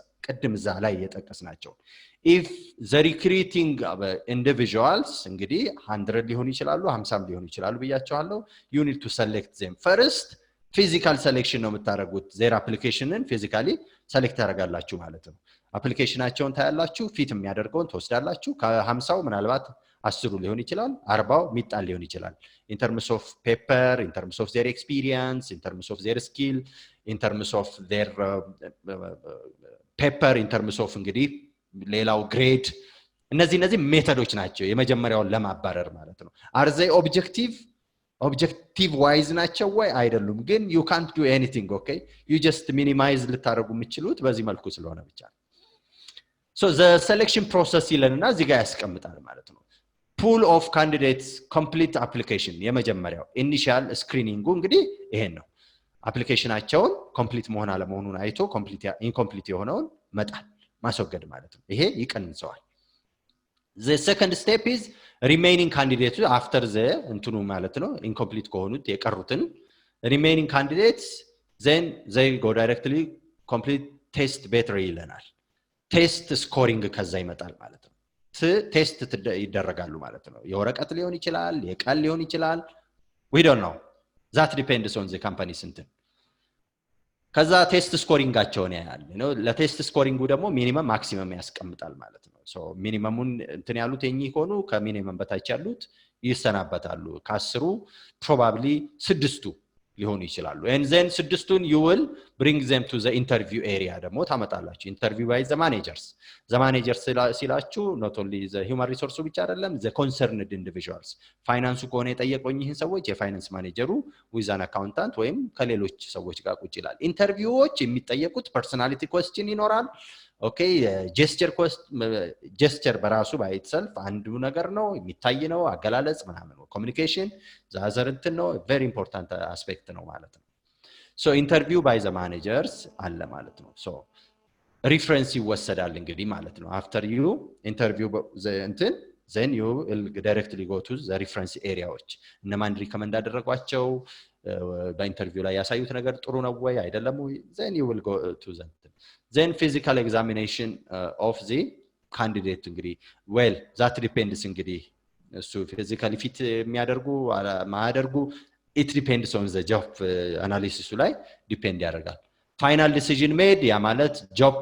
If the recruiting individuals, 100 ሊሆን ይችላሉ 50 ሊሆን ይችላሉ ብያቸዋለሁ, you need to select them first. Physical selection ነው የምታደርጉት. their applicationን physically select ታደርጋላችሁ ማለት ነው. አፕሊኬሽናቸውን ታያላችሁ፣ ፊት የሚያደርገውን ትወስዳላችሁ። ከ50ው ምናልባት 10 ሊሆን ይችላል፣ 40ው ሚጣል ሊሆን ይችላል. in terms of paper, in terms of their experience, in terms of their skill, in terms of their paper, in terms of ሌላው ግሬድ፣ እነዚህ ሜተዶች ናቸው የመጀመሪያውን ለማባረር ማለት ነው። are they objective wise ናቸው ወይ አይደሉም? ግን you can't do anything, okay? you just minimize ልታረጉ የምትችሉት በዚህ መልኩ ስለሆነ ብቻ። so the selection process ይለንና እዚህ ጋር ያስቀምጣል ማለት ነው። pool of candidates complete application የመጀመሪያው initial screening ይሄን ነው። አፕሊኬሽናቸውን ኮምፕሊት መሆን አለመሆኑን አይቶ incomplete የሆነውን መጣል ማስወገድ ማለት ነው። ይሄ ይቀንሰዋል። the second step is remaining candidates after the እንትኑ ማለት ነው incomplete ከሆኑት የቀሩትን remaining candidates then they go directly complete test better ይለናል። ቴስት ስኮሪንግ ከዛ ይመጣል ማለት ነው። ቴስት ይደረጋሉ ማለት ነው። የወረቀት ሊሆን ይችላል፣ የቃል ሊሆን ይችላል፣ we don't know, that depends on the company እንትን። ከዛ ቴስት ስኮሪንጋቸውን ያያል ነው። ለቴስት ስኮሪንጉ ደግሞ ሚኒመም ማክሲመም ያስቀምጣል ማለት ነው። ሶ ሚኒመሙን እንትን ያሉት የኚህ ሆኑ ከሚኒመም በታች ያሉት ይሰናበታሉ። ከ10ሩ ፕሮባብሊ 6ቱ ሊሆኑ ይችላሉ። and then 6ቱን you will bring them to the interview area ደግሞ ታመጣላችሁ። interview by the managers ሲላችሁ not only the human resource ብቻ አይደለም, the concerned individuals ፋይናንሱ ከሆነ የጠየቁኝ ይህን ሰዎች የፋይናንስ ማኔጀሩ with an accountant ወይም ከሌሎች ሰዎች ጋር ቁጭ ይላል። ኢንተርቪዎች የሚጠየቁት personality question ይኖራል። ኦኬ ጀስቸር በራሱ by itself አንዱ ነገር ነው፣ የሚታይ ነው፣ አገላለጽ ምናምን ነው። ኮሙኒኬሽን ዛዘርት ነው፣ very important aspect ነው ማለት ነው። so interview by the managers አለ ማለት ነው። so reference ይወሰዳል ማለት ነው። after you interview እንትን then you will directly go to the reference areaዎች እነማን ሪከመንድ አደረጓቸው፣ በኢንተርቪው ላይ ያሳዩት ነገር ጥሩ ነው ወይ አይደለም ወይ፣ then you will go to them. then physical examination of the candidate well that depends እሱ physically fit የሚያደርጉ ማያደርጉ it depends on the job analysis ላይ depend ያደርጋል። final decision made ያ ማለት job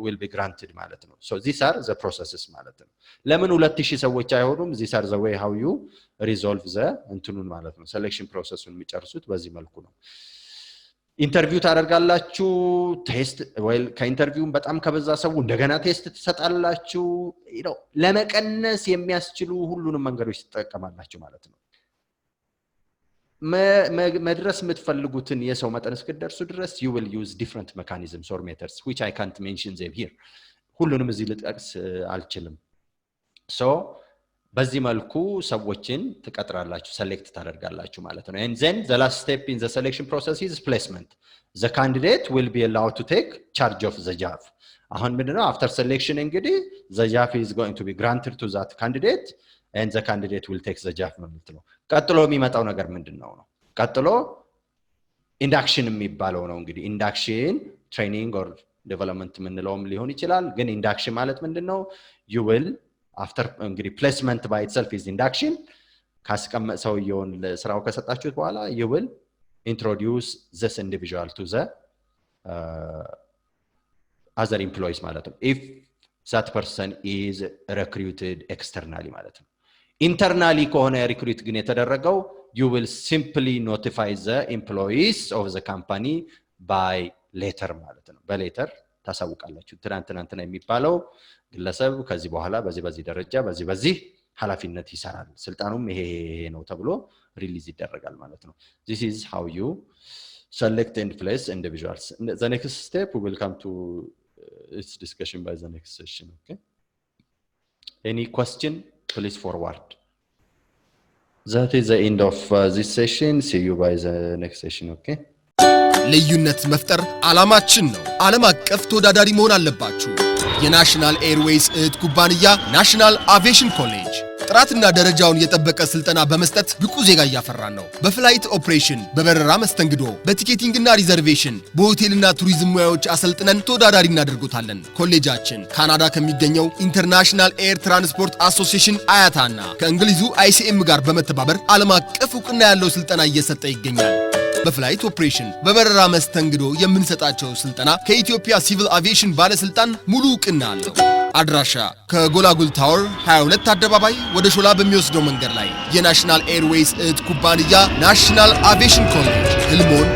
will be granted ማለት ነው። so these are the processes ማለት ነው። ለምን 2000 ሰዎች አይሆኑም? these are the way how you resolve the እንትኑን ማለት ነው። selection processን የሚጨርሱት በዚህ መልኩ ነው። ኢንተርቪው ታደርጋላችሁ፣ ቴስት ወይ ከኢንተርቪውም በጣም ከበዛ ሰው እንደገና ቴስት ትሰጣላችሁ። ለመቀነስ የሚያስችሉ ሁሉንም መንገዶች ትጠቀማላችሁ ማለት ነው። መድረስ የምትፈልጉትን የሰው መጠን እስክትደርሱ ድረስ you will use different mechanisms or methods which I can't mention them here. ሁሉንም እዚህ ልጠቅስ አልችልም። so በዚህ መልኩ ሰዎችን ትቀጥራላችሁ፣ ሴሌክት ታደርጋላችሁ ማለት ነው። and then the last step in the selection process is placement. the candidate will be allowed to take charge of the job. አሁን ምንድነው after selection the job is going to be granted to that candidate and the candidate will take the job ማለት ነው። ቀጥሎ የሚመጣው ነገር ምንድነው ነው? ቀጥሎ ኢንዳክሽን የሚባለው ነው። ኢንዳክሽን ትሬኒንግ or development ምንለውም ሊሆን ይችላል። ግን ኢንዳክሽን ማለት ምንድነው? you will after placement by itself is induction. ካስቀመጥ ሰውየውን ለስራው ከሰጣችሁት በኋላ you will introduce this individual to the other employees ማለት ነው። if that person is recruited externally ማለት ነው። internally ከሆነ recruit ግን የተደረገው you will simply notify the employees of the company by letter ማለት ነው። በሌተር ታሳውቃላችሁ ትናንትና የሚባለው ግለሰብ ከዚህ በኋላ በዚህ ደረጃ በዚህ ኃላፊነት ይሰራል ስልጣኑም ይሄ ነው ተብሎ ሪሊዝ ይደረጋል ማለት ነው this is how you select and place individuals the next step we will come to its discussion by the next session okay any question please forward that is the end of this session see you by the next session okay ልዩነት መፍጠር ዓላማችን ነው ዓለም አቀፍ ተወዳዳሪ መሆን አለባችሁ የናሽናል ኤርዌይስ እህት ኩባንያ ናሽናል አቪዬሽን ኮሌጅ ጥራትና ደረጃውን የጠበቀ ስልጠና በመስጠት ብቁ ዜጋ ያፈራን ነው በፍላይት ኦፕሬሽን በበረራ መስተንግዶ በቲኬቲንግና ሪዘርቬሽን በሆቴልና ቱሪዝም ሙያዎች አሰልጥነን ተወዳዳሪ እናደርጉታለን ኮሌጃችን ካናዳ ከሚገኘው ኢንተርናሽናል ኤር ትራንስፖርት አሶሲዬሽን አያታና ከእንግሊዙ ICM ጋር በመተባበር ዓለም አቀፍ ዕውቅና ያለው ስልጠና እየሰጠ ይገኛል በፍላይት ኦፕሬሽን በበረራ መስተንግዶ የምንሰጣቸው ስልጠና ከኢትዮጵያ ሲቪል አቪዬሽን ባለስልጣን ሙሉ ዕውቅና አለው አድራሻ ከጎላጉል ታወር 22 አደባባይ ወደ ሾላ በሚወስደው መንገድ ላይ የናሽናል ኤርዌይስ እህት ኩባንያ ናሽናል አቪዬሽን ኮሌጅ ህልሞን